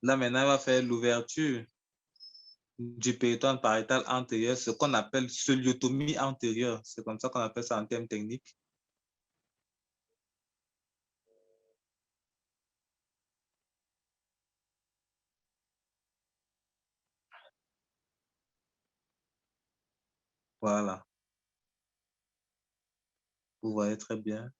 Là, maintenant, il va faire l'ouverture du péritone pariétal antérieur, ce qu'on appelle scoliotomie antérieure. C'est comme ça qu'on appelle ça en termes techniques. Voilà. Vous voyez très bien.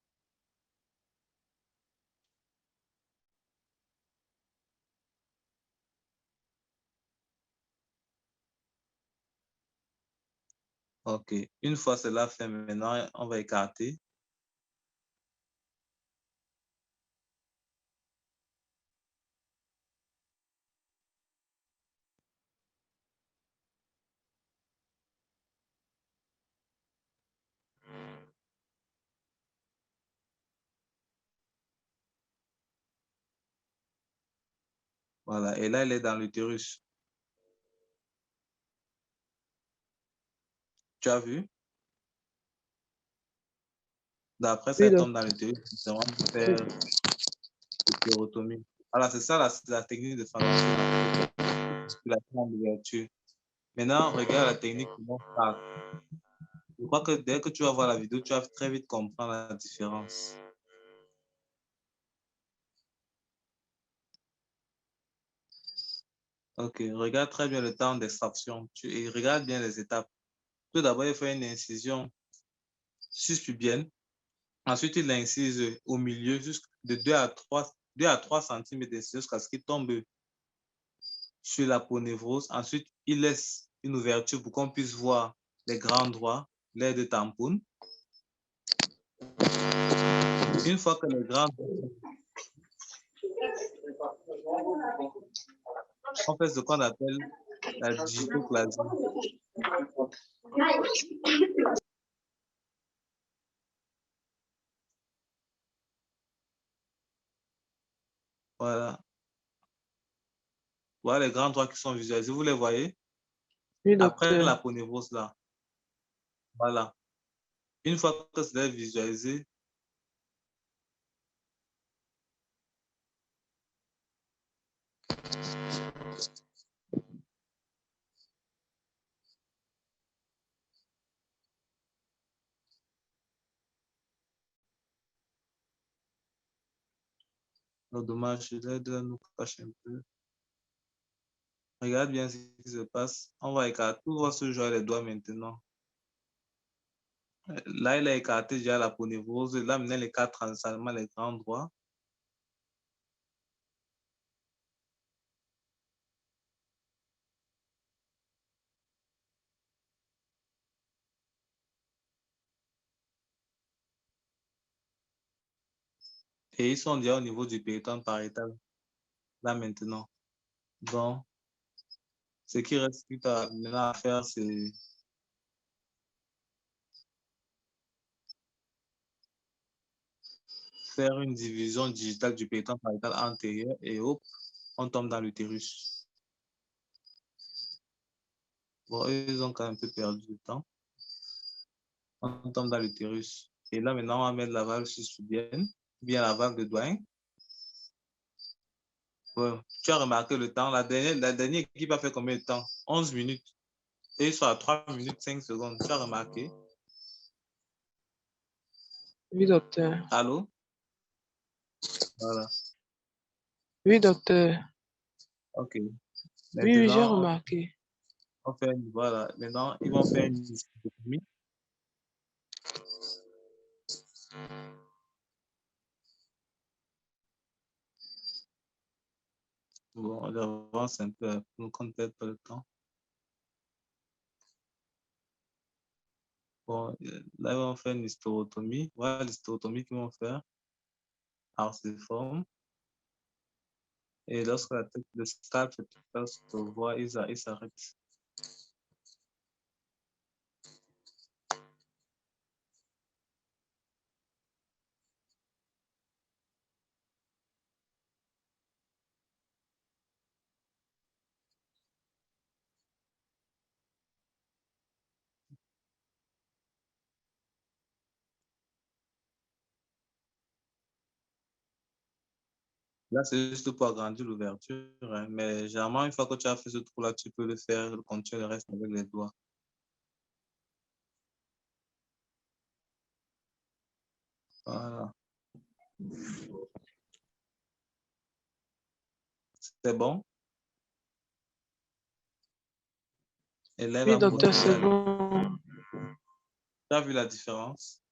OK. Une fois cela fait, maintenant, on va écarter. Voilà. Et là, elle est dans l'utérus. Tu as vu? D'après ça, Oui, elle tombe dans docteur. l'utérus. On va faire l'utérotomie. Voilà, c'est ça la technique de Fanon sur la l'ouverture. Maintenant, regarde la technique comment ça. Je crois que dès que tu vas voir la vidéo, tu vas très vite comprendre la différence. OK, regarde très bien le temps d'extraction et regarde bien les étapes. Tout d'abord, il fait une incision suspubienne. Ensuite, il l'incise au milieu de 2 à 3 cm jusqu'à ce qu'il tombe sur la peau névrose. Ensuite, il laisse une ouverture pour qu'on puisse voir les grands droits, l'air de tampon. Une fois que les grands on fait ce qu'on appelle la digitoplastie. Voilà. Voilà les grands droits qui sont visualisés. Vous les voyez? Oui, Après docteur. la peau névrose là. Voilà. Une fois que c'est visualisé, oh, dommage, l'aide nous cache un peu. Regarde bien ce qui se passe. On va écarter. Tout va se jouer les doigts maintenant. Là, il a écarté déjà la peau névrose. Là, maintenant, il écarte transversalement les grands droits. Et ils sont déjà au niveau du péritonde pariétal. Là, maintenant. Donc, ce qui reste plus maintenant à faire, c'est faire une division digitale du péritonde pariétal antérieur et hop, on tombe dans l'utérus. Bon, ils ont quand même un peu perdu du temps. On tombe dans l'utérus. Et là, maintenant, on va mettre la valve sud-soudienne, bien la valve de Doyen. Ouais. Tu as remarqué le temps. La dernière équipe a fait combien de temps? 11 minutes. Et ils sont à 3 minutes 5 secondes. Tu as remarqué? Oui, docteur. Allô? Voilà. Oui, docteur. OK. Oui, oui, j'ai Maintenant, remarqué. on fait, voilà. Maintenant, ils vont faire une dichotomie. Bon, on avance un peu pour qu'on ne perde pas le temps. Bon, là, ils vont faire une hystérotomie. Voilà l'hystérotomie qu'ils vont faire. Arciforme. Et lorsque la tête de scalp se voit, ils s'arrêtent. Là, c'est juste pour agrandir l'ouverture, hein. Mais généralement, une fois que tu as fait ce trou-là, tu peux le faire, continuer le reste avec les doigts. Voilà. C'est bon? Et là, Oui, docteur, c'est bon. Tu as vu la différence?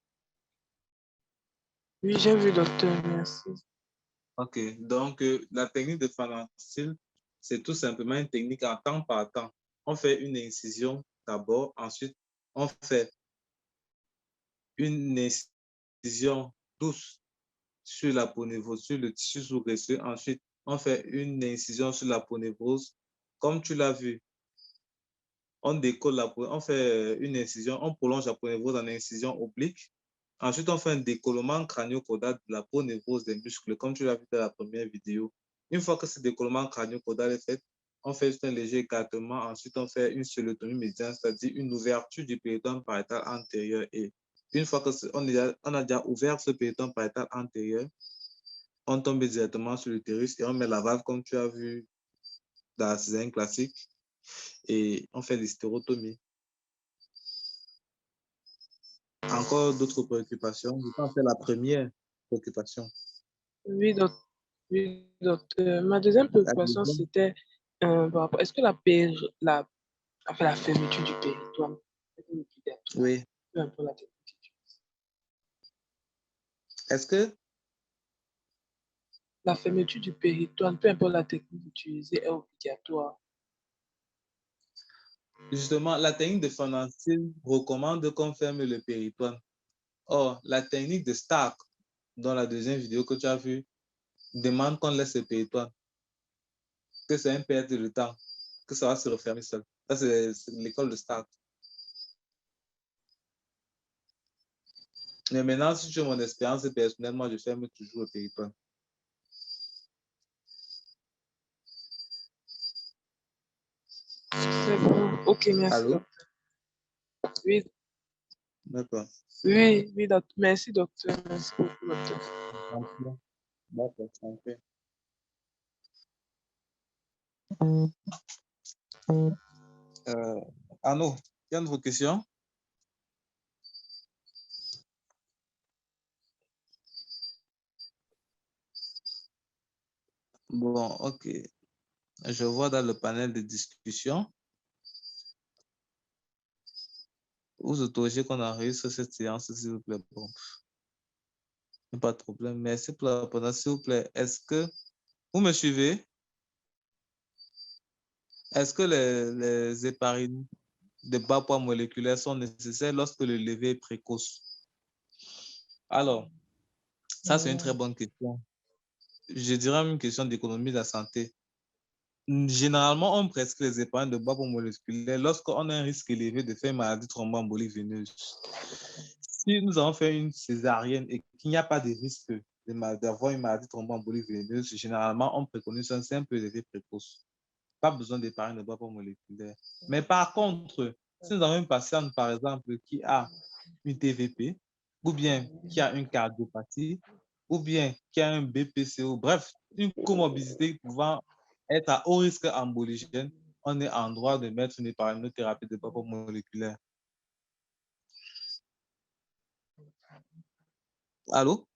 Oui, j'ai vu, docteur, merci. OK. Donc, la technique de Fanacil, c'est tout simplement une technique en temps par temps. On fait une incision d'abord, ensuite, on fait une incision douce sur la peau névreuse, sur le tissu sous-graisseux. Ensuite, on fait une incision sur la peau névreuse. Comme tu l'as vu, on décolle la peau, on fait une incision, on prolonge la peau névreuse en incision oblique. Ensuite, on fait un décollement crânio-caudal de la peau névreuse des muscles, comme tu l'as vu dans la première vidéo. Une fois que ce décollement crânio-caudal est fait, on fait juste un léger écartement. Ensuite, on fait une scoléotomie médiane, c'est-à-dire une ouverture du péritonde pariétal antérieur. Et une fois qu'on a déjà ouvert ce péritonde pariétal antérieur, on tombe directement sur l'utérus et on met la valve comme tu as vu dans la césarienne classique et on fait l'hystérotomie. Encore d'autres préoccupations? Je pense que c'est la première préoccupation. Oui, oui, docteur. Ma deuxième préoccupation, c'était est-ce que la fermeture du péritoire est obligatoire? Oui. Peu importe la technique. Est-ce que La fermeture du péritoire, peu importe la technique utilisée, est obligatoire? justement la technique de Fanacil recommande qu'on ferme le péritoine? Or, la technique de Stark, dans la deuxième vidéo que tu as vue, demande qu'on laisse le péritoine, que c'est un perte de temps, que ça va se refermer seul. Ça, c'est l'école de Stark. Mais maintenant, si tu as mon expérience personnelle, moi, je ferme toujours le péritoine. C'est bon. Ok, merci, Allô? docteur. Oui, D'accord. oui, oui, docteur. Merci, docteur. Merci beaucoup, docteur. D'accord, tranquille. Arnaud, il y a une autre question? Bon, ok. Je vois dans le panel de discussion. Vous autorisez qu'on enregistre cette séance, s'il vous plaît. Bon, pas de problème. Merci pour la réponse, s'il vous plaît. Est-ce que vous me suivez? Est-ce que les héparines de bas poids moléculaires sont nécessaires lorsque le lever est précoce? Alors, ça, c'est une très bonne question. Je dirais une question d'économie de la santé. Généralement, on prescrit les héparines de bas poids moléculaires lorsqu'on a un risque élevé de faire une maladie thromboembolique veineuse. Si nous avons fait une césarienne et qu'il n'y a pas de risque d'avoir une maladie thromboembolique veineuse, généralement, on préconise un simple lever précoce. Pas besoin d'épargne de bas poids moléculaire. Mais par contre, si nous avons une patiente, par exemple, qui a une TVP, ou bien qui a une cardiopathie, ou bien qui a un BPCO, bref, une comorbidité pouvant être à haut risque emboligène, on est en droit de mettre une épargnothérapie de bas poids moléculaire. Allô?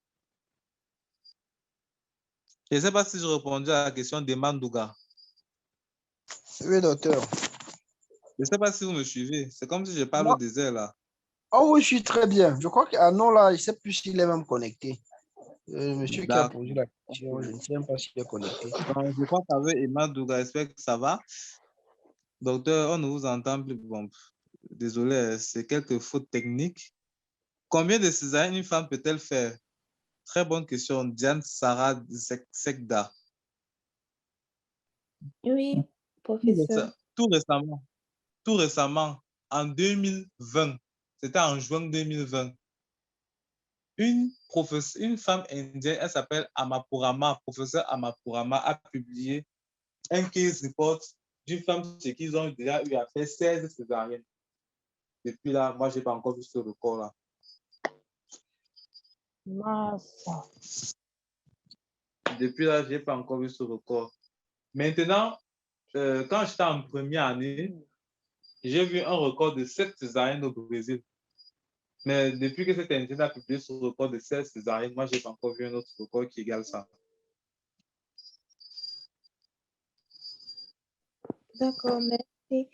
Je ne sais pas si je répondais à la question d'Eman Douga. Oui, docteur. Je ne sais pas si vous me suivez. C'est comme si je parle Non. au désert, là. Oh oui, je suis très bien. Je crois que ah non, là, je ne sais plus s'il est même connecté. Monsieur qui a D'accord. posé la question, je ne sais même pas s'il est connecté. Donc, je crois qu'avec Eman Douga, j'espère que ça va. Docteur, on ne vous entend plus. Bon, désolé, c'est quelques fautes techniques. Combien de césariennes une femme peut-elle faire? Très bonne question. Diane Sarah Sekda. Oui, professeur. Tout récemment, en 2020, c'était en juin 2020, une femme indienne, elle s'appelle Amapurama, professeur Amapurama, a publié un case report d'une femme chez qui ils ont déjà eu à faire 16 césariennes. Depuis là, moi, je n'ai pas encore vu ce record-là. Depuis là, je n'ai pas encore vu ce record. Maintenant, quand j'étais en première année, j'ai vu un record de 7 césariennes au Brésil. Mais depuis que cette indienne a publié ce record de 16 césariennes, moi, je n'ai pas encore vu un autre record qui égale ça. D'accord, merci.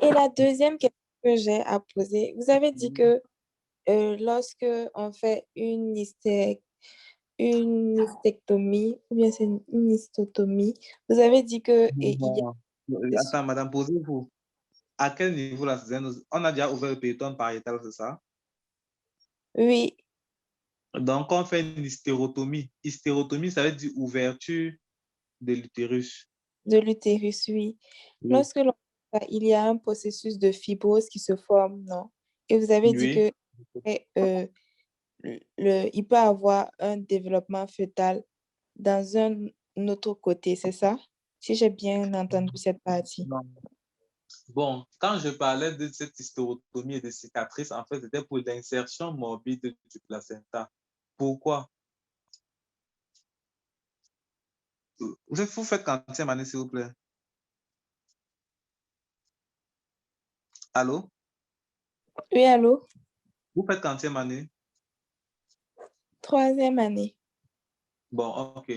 Et la deuxième question que j'ai à poser, vous avez dit que lorsque on fait une hystérectomie, ou bien c'est une hystotomie, vous avez dit que il y a... Attends, madame, posez-vous. À quel niveau la césarienne? On a déjà ouvert le péritonne pariétal, c'est ça? Oui, Donc, on fait une hystérotomie. Hystérotomie, ça veut dire ouverture de l'utérus. de l'utérus, oui. Lorsque l'on fait ça, il y a un processus de fibrose qui se forme, non? Et vous avez dit Oui. que il peut avoir un développement fœtal dans un autre côté, c'est ça? Si j'ai bien entendu cette partie. Non. Bon, quand je parlais de cette hystérotomie et de cicatrices, en fait, c'était pour l'insertion morbide du placenta. Pourquoi? Vous faites quantième année, s'il vous plaît? Allô? Oui, allô? Vous faites quantième année? 3e année. Bon, ok.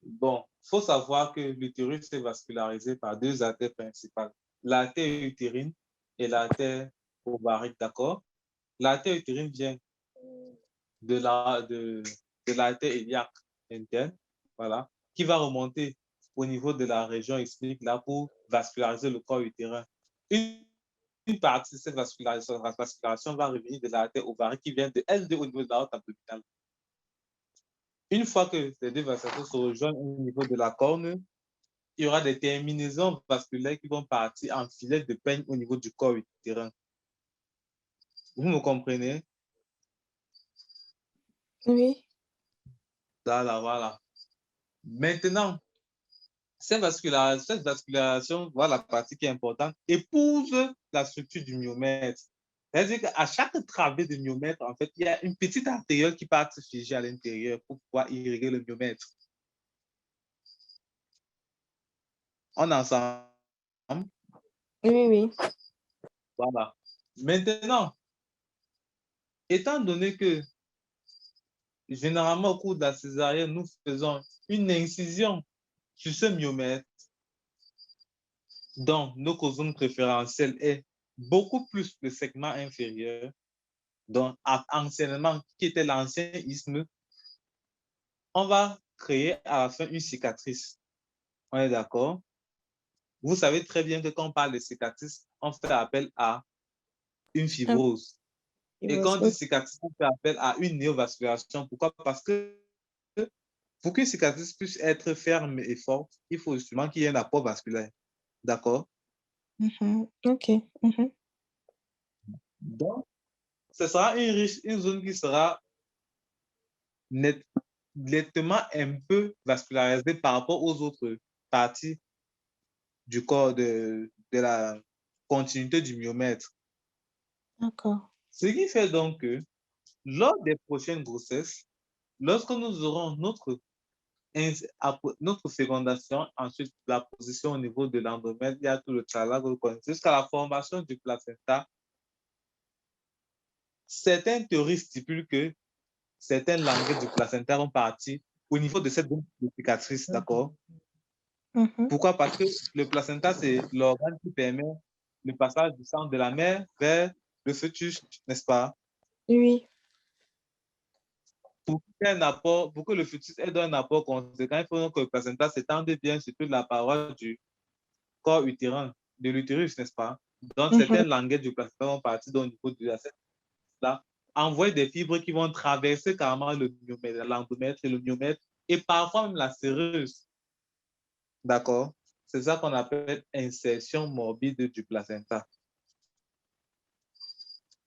Bon, il faut savoir que l'utérus est vascularisé par deux artères principales, l'artère utérine et l'artère ovarique, d'accord? L'artère utérine vient de l'artère iliaque interne, voilà, qui va remonter au niveau de la région explique là pour vasculariser le corps utérin. Une partie de cette vascularisation va revenir de l'artère ovarique qui vient de L2 au niveau de la haute abdominale. Une fois que ces deux vasculations se rejoignent au niveau de la corne, il y aura des terminaisons vasculaires qui vont partir en filet de peigne au niveau du corps utérin. Vous me comprenez? Oui. Voilà, voilà. Maintenant, cette vascularisation, voilà la partie qui est importante, épouse la structure du myomètre. C'est-à-dire qu'à chaque travée de myomètre, en fait, il y a une petite artériole qui part se figer à l'intérieur pour pouvoir irriguer le myomètre. On est ensemble? Oui, oui. Voilà. Maintenant, étant donné que généralement au cours de la césarienne, nous faisons une incision sur ce myomètre dont notre zone préférentielle est beaucoup plus le segment inférieur, donc anciennement, qui était l'ancien isthme, on va créer à la fin une cicatrice. On est d'accord? Vous savez très bien que quand on parle de cicatrice, on fait appel à une fibrose. Et quand on dit cicatrice, on fait appel à une néovascularisation. Pourquoi? Parce que pour qu'une cicatrice puisse être ferme et forte, il faut justement qu'il y ait un apport vasculaire. D'accord? OK. Donc, ce sera une zone qui sera nettement un peu vascularisée par rapport aux autres parties du corps de la continuité du myomètre. D'accord. Ce qui fait donc que lors des prochaines grossesses, lorsque nous aurons notre fécondation, ensuite la position au niveau de l'endomètre, il y a tout le tralala que vous connaissez, jusqu'à la formation du placenta, certaines théories stipulent que certaines languettes du placenta vont partir au niveau de cette cicatrice, d'accord? Pourquoi? Parce que le placenta, c'est l'organe qui permet le passage du sang de la mère vers le fœtus, n'est-ce pas? Oui. Pour que le fœtus ait un apport conséquent, il faut que le placenta s'étende bien sur toute la paroi du corps utérin, de l'utérus, n'est-ce pas? Donc, certaines languettes du placenta vont partir au niveau de là, envoyer des fibres qui vont traverser carrément l'endomètre et le myomètre, et parfois même la séreuse. D'accord? C'est ça qu'on appelle insertion morbide du placenta.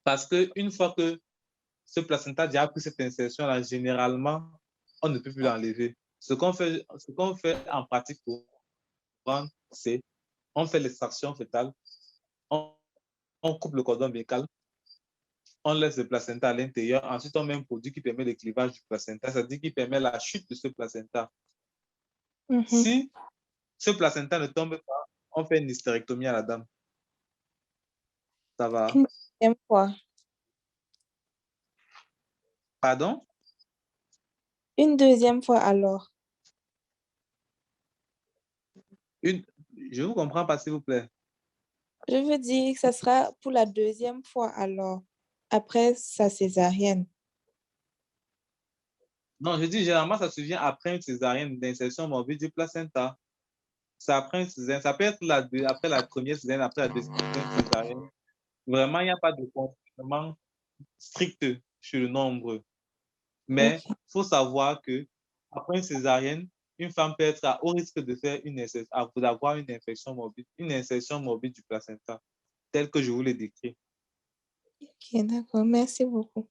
Parce qu'une fois que ce placenta a déjà pris cette insertion-là, généralement, on ne peut plus l'enlever. Ce qu'on fait en pratique courante, c'est on fait l'extraction fétale, on coupe le cordon ombilical, on laisse le placenta à l'intérieur, ensuite on met un produit qui permet le clivage du placenta, c'est-à-dire qui permet la chute de ce placenta. Si ce placenta ne tombe pas, on fait une hystérectomie à la dame. Ça va? Une deuxième fois. Pardon? Une deuxième fois alors. Je ne vous comprends pas, s'il vous plaît. Je veux dire que ça sera pour la deuxième fois alors, après sa césarienne. Non, je dis généralement, ça se vient après une césarienne d'insertion morbide du placenta. C'est après une césarienne. Ça peut être après la première césarienne, après la deuxième césarienne. Vraiment, il n'y a pas de confinement strict sur le nombre. Mais il faut savoir que après une césarienne, une femme peut être au risque de faire d'avoir une insertion morbide du placenta, telle que je vous l'ai décrit. Ok, d'accord. Merci beaucoup.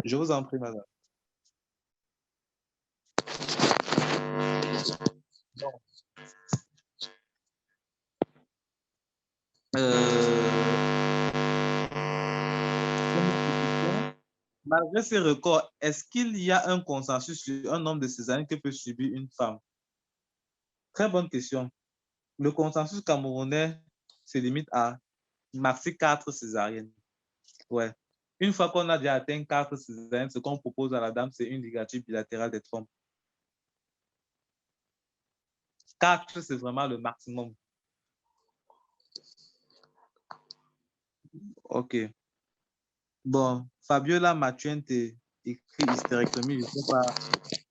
Je vous en prie, madame. Malgré ces records, est-ce qu'il y a un consensus sur un nombre de césariennes que peut subir une femme? Très bonne question. Le consensus camerounais se limite à maxi 4 césariennes. Ouais. Une fois qu'on a déjà atteint 4 césariennes, ce qu'on propose à la dame, c'est une ligature bilatérale des trompes. 4, c'est vraiment le maximum. OK. Bon, Fabiola Matuente écrit hystérectomie, je ne sais pas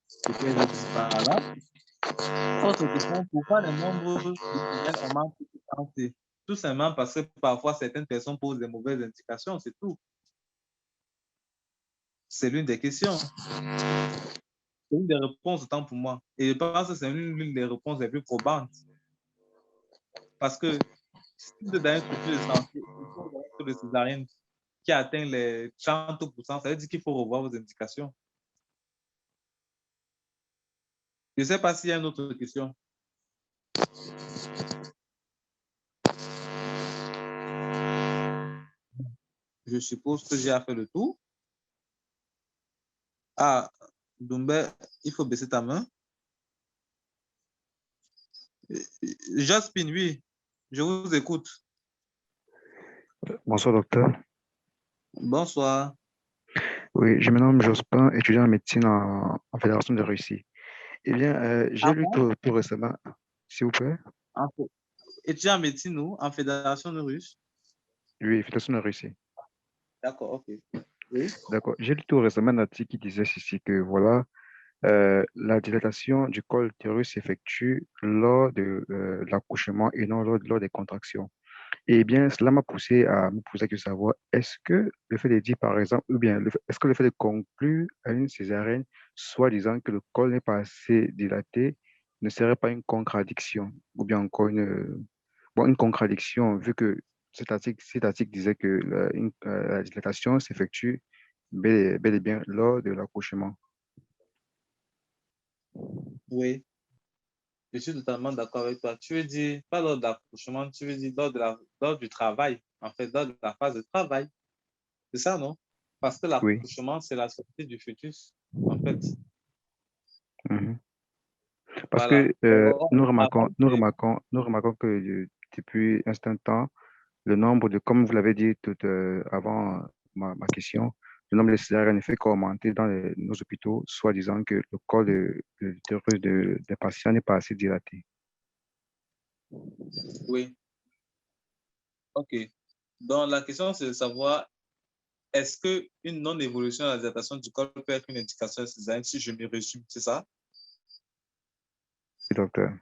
ce qu'elle dit par là. Autre question, pourquoi le nombre de césariennes augmente tout? Tout simplement parce que parfois certaines personnes posent des mauvaises indications, c'est tout. C'est l'une des questions. C'est une des réponses autant pour moi. Et je pense que c'est l'une des réponses les plus probantes. Parce que si vous êtes dans une structure de santé, de césarienne qui atteint les 30%, ça veut dire qu'il faut revoir vos indications. Je ne sais pas s'il y a une autre question. Je suppose que j'ai fait le tour. Ah, Doumbé, il faut baisser ta main. Jasmine, oui, je vous écoute. Bonsoir, docteur. Bonsoir. Oui, je me nomme Jospin, étudiant en médecine en Fédération de Russie. Eh bien, j'ai lu tout récemment, s'il vous plaît. Étudiant en médecine ou en Fédération de Russe? Oui, fellation de Russie. D'accord, ok. Oui. D'accord. J'ai lu tout récemment un article qui disait ici que voilà, la dilatation du col de l'utérus s'effectue lors de l'accouchement et non lors des contractions. Eh bien, cela m'a poussé à me poser la question de savoir, est-ce que le fait de dire, par exemple, ou bien, est-ce que le fait de conclure à une césarienne, soit disant que le col n'est pas assez dilaté, ne serait pas une contradiction, ou bien encore une contradiction, vu que cet article disait que la dilatation s'effectue bel et bien lors de l'accouchement. Oui, je suis totalement d'accord avec toi. Tu veux dire, pas lors de l'accouchement, tu veux dire lors du travail, en fait, lors de la phase de travail. C'est ça, non? Parce que Oui. l'accouchement, c'est la sortie du fœtus, en fait. Mhm. Parce Voilà. que Lors du travail, nous remarquons que depuis un certain temps, le nombre de, comme vous l'avez dit tout avant ma question, le nombre de césariennes ne fait qu'augmenter dans nos hôpitaux, soit disant que le col de l'utérus des patients n'est pas assez dilaté. oui. OK. Donc, la question, c'est de savoir, est-ce qu'une non-évolution de la dilatation du col peut être une indication de césarienne, si je me résume, c'est ça? Oui, docteur.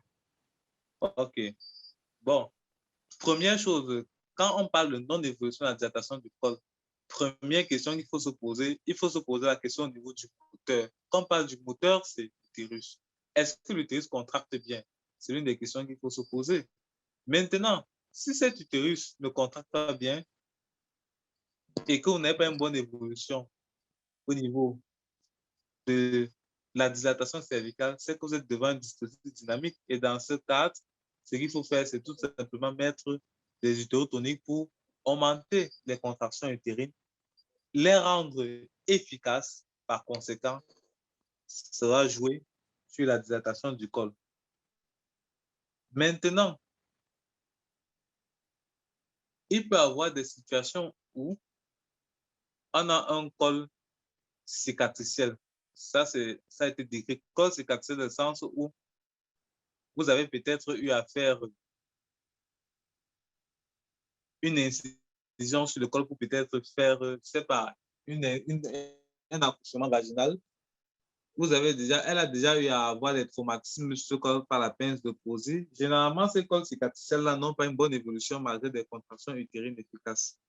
OK. Bon, première chose, quand on parle de non-évolution de la dilatation du col, première question qu'il faut se poser, il faut se poser la question au niveau du moteur. Quand on parle du moteur, c'est l'utérus. Est-ce que l'utérus contracte bien? C'est l'une des questions qu'il faut se poser. Maintenant, si cet utérus ne contracte pas bien et qu'on n'ait pas une bonne évolution au niveau de la dilatation cervicale, c'est que vous êtes devant un dispositif dynamique. Et dans ce cadre, ce qu'il faut faire, c'est tout simplement mettre des utérotoniques pour augmenter les contractions utérines, les rendre efficaces. Par conséquent, ça va jouer sur la dilatation du col. Maintenant, il peut y avoir des situations où on a un col cicatriciel. Ça a été décrit. Col cicatriciel dans le sens où vous avez peut-être eu à faire une incision sur le col pour peut-être faire, je ne sais pas, un accouchement vaginal. Elle a déjà eu à avoir des traumatismes sur ce col par la pince de Posey. Généralement, ces cols cicatriciels-là n'ont pas une bonne évolution malgré des contractions utérines efficaces.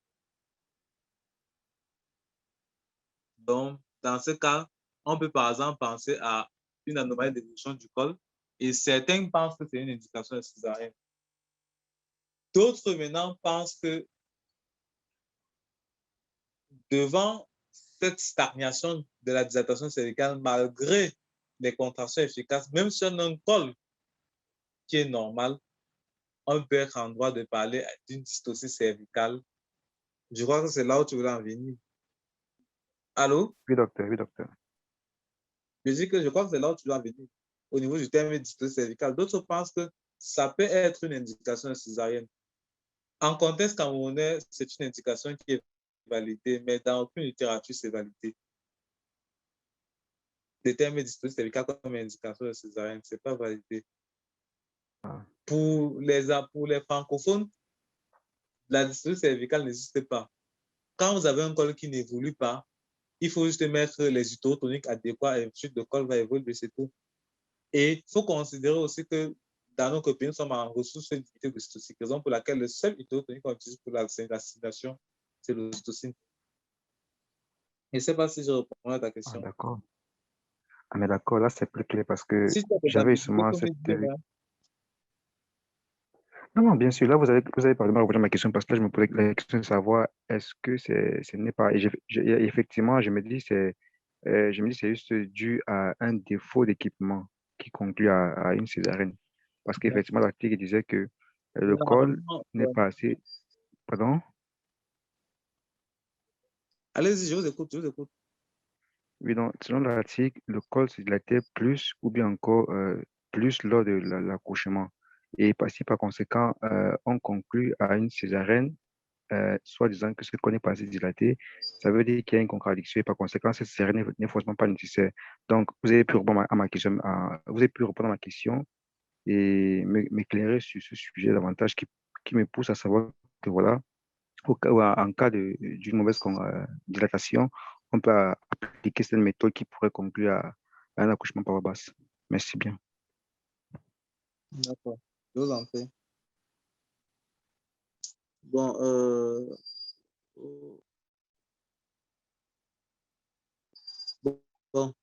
Donc, dans ce cas, on peut par exemple penser à une anomalie d'évolution du col et certains pensent que c'est une indication de césarienne. D'autres maintenant pensent que devant cette stagnation de la dilatation cervicale, malgré les contractions efficaces, même si on a un col qui est normal, on peut être en droit de parler d'une dystocie cervicale. Je crois que c'est là où tu voulais en venir. Allô? Oui, docteur, oui, docteur. Je crois que c'est là où tu dois en venir. Au niveau du terme dystocie cervicale, d'autres pensent que ça peut être une indication de césarienne. En contexte camerounais, c'est une indication qui est validée, mais dans aucune littérature, c'est validé. Le terme dystocie cervicale comme indication de césarienne, ce n'est pas validé. Ah. Pour les francophones, la dystocie cervicale n'existe pas. Quand vous avez un col qui n'évolue pas, il faut juste mettre les utérotoniques adéquats et ensuite le col va évoluer, c'est tout. Et il faut considérer aussi que dans nos pays, nous sommes en ressources limitées de cytocine, raison pour laquelle le seul utérotonique qu'on utilise pour la stimulation, c'est l'ocytocine. Je ne sais pas si je réponds à ta Ah, question. d'accord. Ah, mais d'accord, là, c'est plus clair parce que Si tu as des j'avais ambiguïtés, justement comme je cette. disais, hein. Non, non, bien sûr, là, vous avez parlé de répondre à ma question parce que là, je me posais la question de savoir est-ce que ce n'est pas. Et effectivement, je me dis c'est juste dû à un défaut d'équipement qui conclut à une césarienne. Parce qu'effectivement, l'article disait que le col Généralement, n'est pas assez. Pardon? allez-y, je vous écoute, je vous écoute. Oui, donc, selon l'article, le col se dilatait plus ou bien encore plus lors de l'accouchement. Et si par conséquent, on conclut à une césarienne, soit disant que ce col n'est pas assez dilaté, ça veut dire qu'il y a une contradiction et par conséquent, cette césarienne n'est forcément pas nécessaire. Donc, vous avez pu répondre à ma question, vous avez pu répondre à ma question et m'éclairer sur ce sujet davantage qui me pousse à savoir que voilà, En cas d'une mauvaise dilatation, on peut appliquer cette méthode qui pourrait conclure à un accouchement par voie basse. Merci bien. D'accord. Je vous en prie. Bon, bon.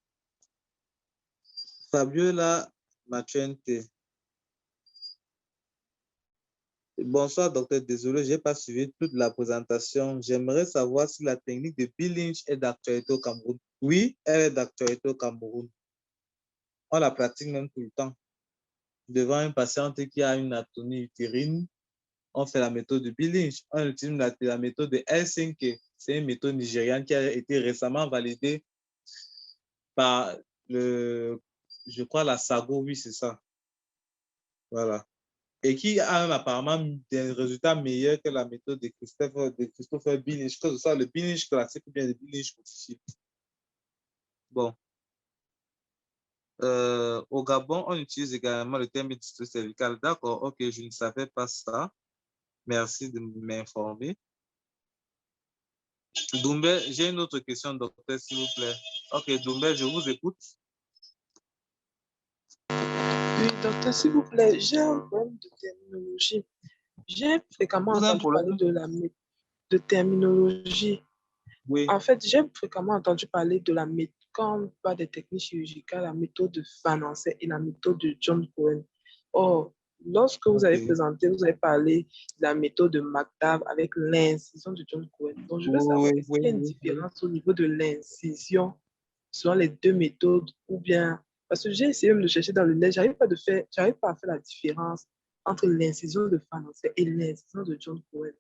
Fabiola Matuente. Bonsoir, docteur. Désolé, je n'ai pas suivi toute la présentation. J'aimerais savoir si la technique de Bill Lynch est d'actualité au Cameroun. Oui, elle est d'actualité au Cameroun. On la pratique même tout le temps. Devant une patiente qui a une atonie utérine, on fait la méthode de Bill Lynch. On utilise la méthode de Helsinki. C'est une méthode nigériane qui a été récemment validée par je crois, la SAGO, oui, c'est ça. Voilà. Et qui a apparemment des résultats meilleurs que la méthode de Christopher Bill Lynch, que ce soit le Bill Lynch classique ou bien le Bill Lynch modifié. Bon. Au Gabon, on utilise également le terme dystose cervicale. D'accord, ok, je ne savais pas ça. Merci de m'informer. Doumbé, j'ai une autre question, docteur, s'il vous plaît. Ok, Doumbé, je vous écoute. Oui, docteur, s'il vous plaît, j'ai un problème de terminologie. J'ai fréquemment Vous avez un entendu parler problème? de terminologie. Oui. En fait, j'ai fréquemment entendu parler de la méthode, quand on parle des techniques chirurgicales, la méthode de Van Hansen et la méthode de John Cohen. Or, lorsque vous avez présenté, vous avez parlé de la méthode de McDav avec l'incision de John Cohen. Donc, je veux savoir, est-ce qu'il y a une différence au niveau de l'incision selon les deux méthodes ou bien... Parce que j'ai essayé de chercher dans le net, j'arrive pas à faire la différence entre l'incision de Van Hansen et l'incision de John Cohen.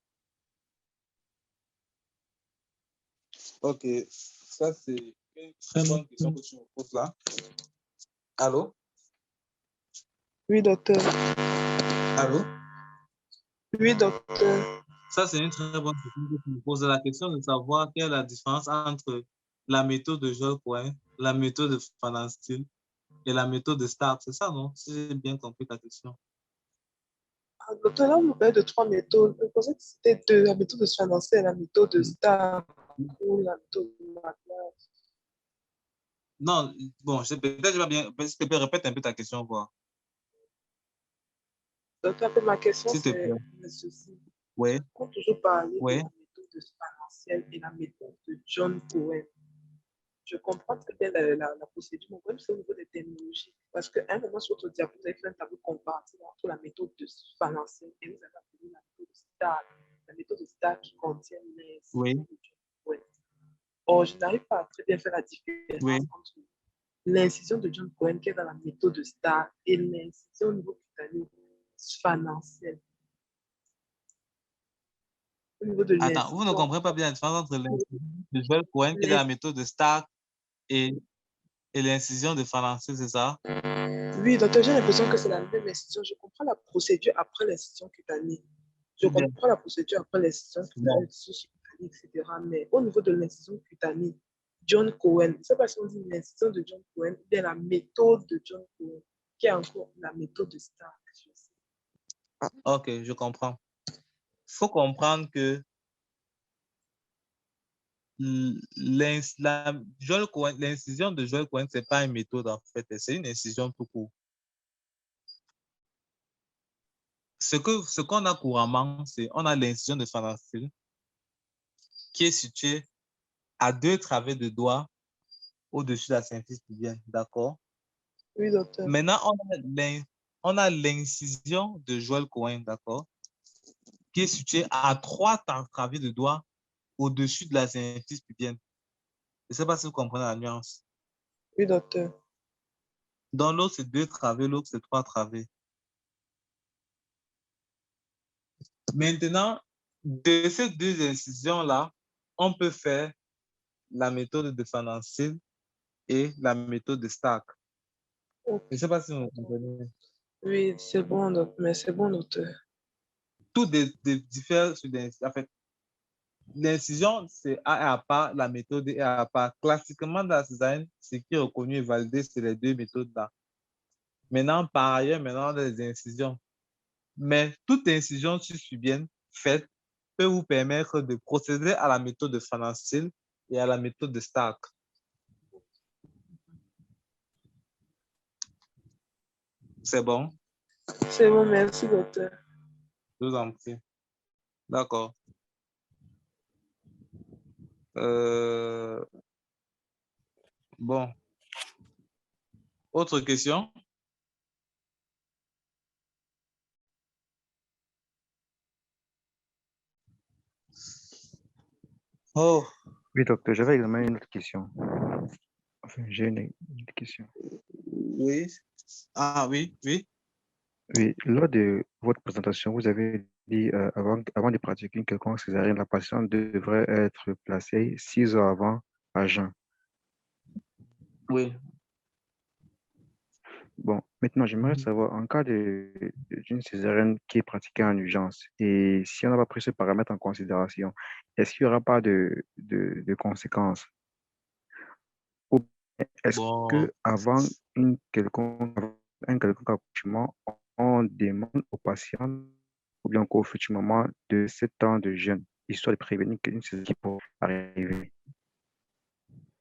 Ok, ça c'est une très bonne question que tu me poses là. Allô? Oui, docteur. Allô? Oui, docteur. Ça, c'est une très bonne question que tu me poses. La question de savoir quelle est la différence entre la méthode de Joel Cohen, la méthode de Van Hansen et la méthode de Stark. C'est ça, non? Si j'ai bien compris ta question. Docteur, là, on me parle de trois méthodes. Je pensais que c'était deux, la méthode de Van Hansen, la méthode de Stark ou la méthode de McDav. Non, bon, peut-être que je vais bien. S'il te plaît, répète un peu ta question, quoi. Docteur, ma question, S'il te c'est plaît. ceci. Oui. On peut toujours parler Oui. de la méthode de Van Hansen et la méthode de John Cohen. Je comprends très bien la procédure, mais même c'est au niveau des terminologies. Parce qu'à un moment sur votre diapo, vous avez fait un tableau comparatif entre la méthode de Van Hansen et vous avez appelé la méthode de Stark. La méthode de Stark qui contient les Oui. de John Cohen. Or, je n'arrive pas à très bien faire la différence Oui. entre l'incision de John Cohen qui est dans la méthode de Stark et l'incision au niveau cutané Van Hansen. Au niveau de Attends, vous ne l'incision. comprenez pas bien la différence entre l'incision de Joel Cohen, qui est dans la méthode de Stark, et l'incision de Van Hansen, c'est ça? Oui, docteur, j'ai l'impression que c'est la même incision. Je comprends la procédure après l'incision cutanée. Je comprends la procédure après l'incision cutanée, etc. Mais au niveau de l'incision cutanée, John Cohen, je ne sais pas si on dit l'incision de John Cohen ou bien la méthode de John Cohen, qui est encore la méthode de Stark. Ok, je comprends. Il faut comprendre que l'incision de Joel Cohen, ce n'est pas une méthode en fait, c'est une incision tout court. Ce qu'on a couramment, c'est on a l'incision de Van Hansen qui est située à 2 travées de doigts au-dessus de la symphyse pubienne, d'accord? Oui, docteur. Maintenant, on a l'incision de Joel Cohen, d'accord? Qui est située à 3 travées de doigts au-dessus de la symphyse pubienne. Je ne sais pas si vous comprenez la nuance. Oui, docteur. Dans l'autre, c'est 2 travées, l'autre, c'est 3 travées. Maintenant, de ces deux incisions-là, on peut faire la méthode de Van Hansen et la méthode de Stark. Je ne sais pas si vous comprenez. Oui, c'est bon, docteur. Mais c'est bon, docteur. Tout diffère sur en fait, l'incision, c'est A et à part, la méthode est à part. Classiquement, dans la césarienne, ce qui est reconnu et validé, c'est les deux méthodes-là. Maintenant, par ailleurs, maintenant, on a des incisions. Mais toute incision suspubienne faite peut vous permettre de procéder à la méthode de Van Til et à la méthode de Stark. C'est bon? C'est bon, merci, docteur. Je vous en prie. D'accord. Bon. Autre question? Oh, Oui, docteur, j'avais également une autre question. Enfin, j'ai une question. oui. Ah, oui, oui. Oui, lors de votre présentation, vous avez dit avant de pratiquer une quelconque césarienne, la patiente devrait être placée 6 heures avant à jeun. Oui. Bon, maintenant, j'aimerais savoir, en cas d'une césarienne qui est pratiquée en urgence, et si on n'a pas pris ce paramètre en considération, est-ce qu'il n'y aura pas de conséquences? Ou est-ce Bon, qu'avant un quelconque accouchement, on demande aux patients ou bien qu'au futur moment de 7 ans de jeûne, histoire de prévenir qu'une césarienne pourrait arriver?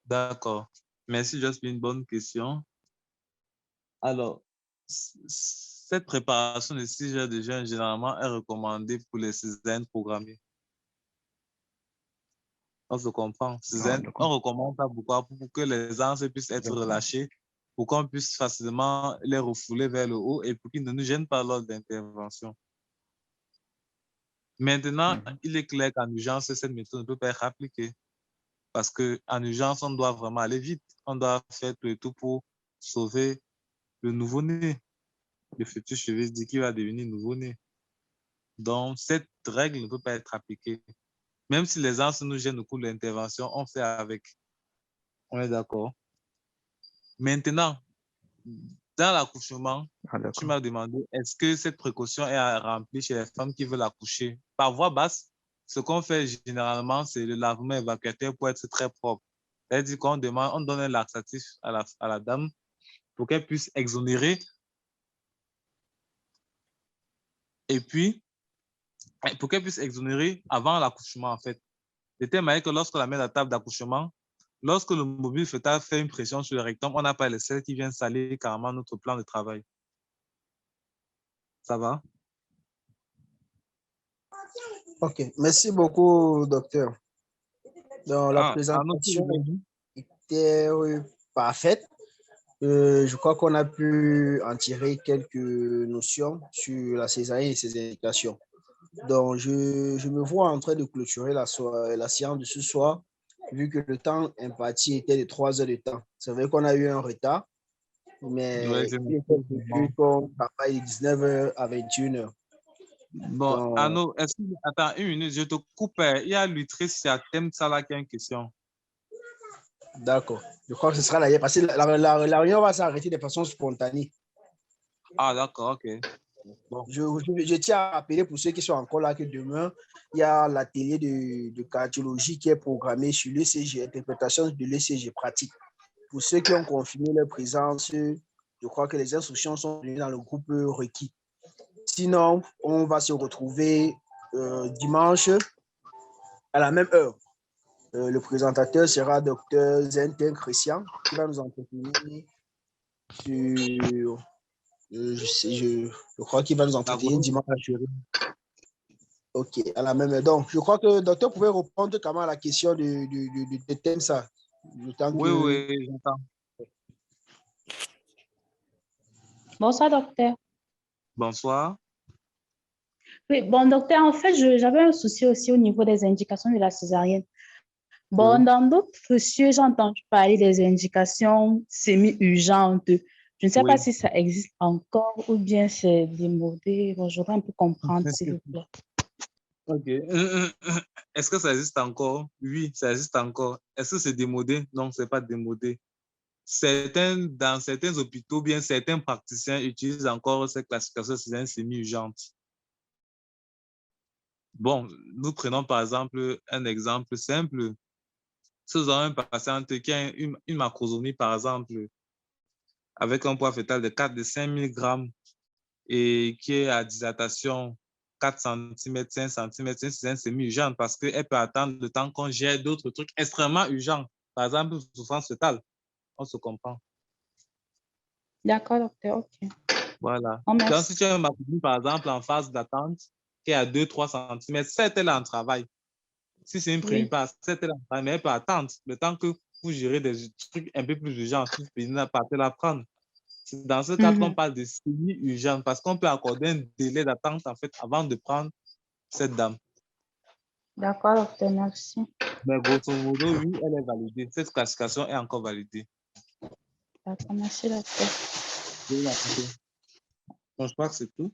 d'accord. Merci, Just, une bonne question. Alors, cette préparation de 6 heures de jeûne, généralement, est recommandée pour les césariennes programmées. On se comprend. Ah, On d'accord. recommande ça pourquoi? Pour que les anses puissent être D'accord. relâchés, pour qu'on puisse facilement les refouler vers le haut et pour qu'ils ne nous gênent pas lors d'intervention. Maintenant, il est clair qu'en urgence, cette méthode ne peut pas être appliquée parce qu'en urgence, on doit vraiment aller vite. On doit faire le tout pour sauver le nouveau-né, le futur cheveu dit qui va devenir nouveau-né. Donc, cette règle ne peut pas être appliquée. Même si les anses nous gênent au cours de l'intervention, on fait avec. On est d'accord? Maintenant, dans l'accouchement, Ah, tu d'accord. m'as demandé est-ce que cette précaution est remplie chez les femmes qui veulent accoucher? Par voie basse, ce qu'on fait généralement, c'est le lavement évacuateur pour être très propre. C'est-à-dire qu'on demande, on donne un laxatif à la dame pour qu'elle puisse exonérer. Et puis, pour qu'elle puisse exonérer avant l'accouchement, en fait. De telle manière que lorsqu'on la met à la table d'accouchement, lorsque le mobile fœtal fait une pression sur le rectum, on n'a pas les selles qui viennent salir carrément notre plan de travail. Ça va? Ok, merci beaucoup, docteur. Donc, la présentation Arnaud, était parfaite. Je crois qu'on a pu en tirer quelques notions sur la césarienne et ses indications. Donc, je me vois en train de clôturer la séance de ce soir, vu que le temps imparti était de 3 heures de temps. C'est vrai qu'on a eu un retard, mais ouais, il était prévu qu'on travaille de 19h à 21h. Bon, Donc, Arnaud, attends une minute, je te coupe. Il y a Lutrice, il y a Temsala qui a une question. d'accord. Je crois que ce sera là, parce que la réunion va s'arrêter de façon spontanée. Ah, d'accord, ok. Bon. Je tiens à rappeler pour ceux qui sont encore là que demain, il y a l'atelier de cardiologie qui est programmé sur l'ECG, interprétation de l'ECG pratique. Pour ceux qui ont confirmé leur présence, je crois que les instructions sont données dans le groupe requis. Sinon, on va se retrouver dimanche à la même heure. Le présentateur sera Dr Zentin Christian qui va nous entretenir sur... je crois qu'il va nous entretenir dimanche. Ok, à la même heure. Donc, je crois que le docteur pouvait répondre quand même à la question de thème ça. Oui, j'entends. Bonsoir, docteur. Bonsoir. Oui, bon, docteur, en fait, j'avais un souci aussi au niveau des indications de la césarienne. Bon, Oui. dans d'autres dossiers, j'ai entendu parler des indications semi-urgentes. Je ne sais pas si ça existe encore ou bien c'est démodé. Bon, je voudrais un peu comprendre, s'il vous plaît. Ok. Est-ce que ça existe encore? Oui, ça existe encore. Est-ce que c'est démodé? Non, ce n'est pas démodé. Dans certains hôpitaux, bien certains praticiens utilisent encore cette classification césarienne semi-urgente. Bon, nous prenons par exemple un exemple simple. Si vous avez un patient qui a une macrosomie, par exemple, avec un poids fœtal de 5 000 grammes et qui est à dilatation 4 cm, 5 cm, c'est un semi-urgent parce qu'elle peut attendre le temps qu'on gère d'autres trucs extrêmement urgents. Par exemple, souffrance fœtale. On se comprend. D'accord, docteur, ok. Voilà. Oh, Donc, merci. si tu as un masculin, par exemple, en phase d'attente, qui est à 2-3 cm, certes, elle est en travail. Si c'est une Oui. prémipare, certes, elle est en travail, mais elle peut attendre le temps que vous gérez des trucs un peu plus urgents, si vous pouvez la prendre. C'est dans ce cadre qu'on parle de semi-urgent parce qu'on peut accorder un délai d'attente, en fait, avant de prendre cette dame. D'accord, docteur, merci. Mais grosso modo, oui, elle est validée. Cette classification est encore validée. D'accord, merci, docteur. Donc, je crois que c'est tout.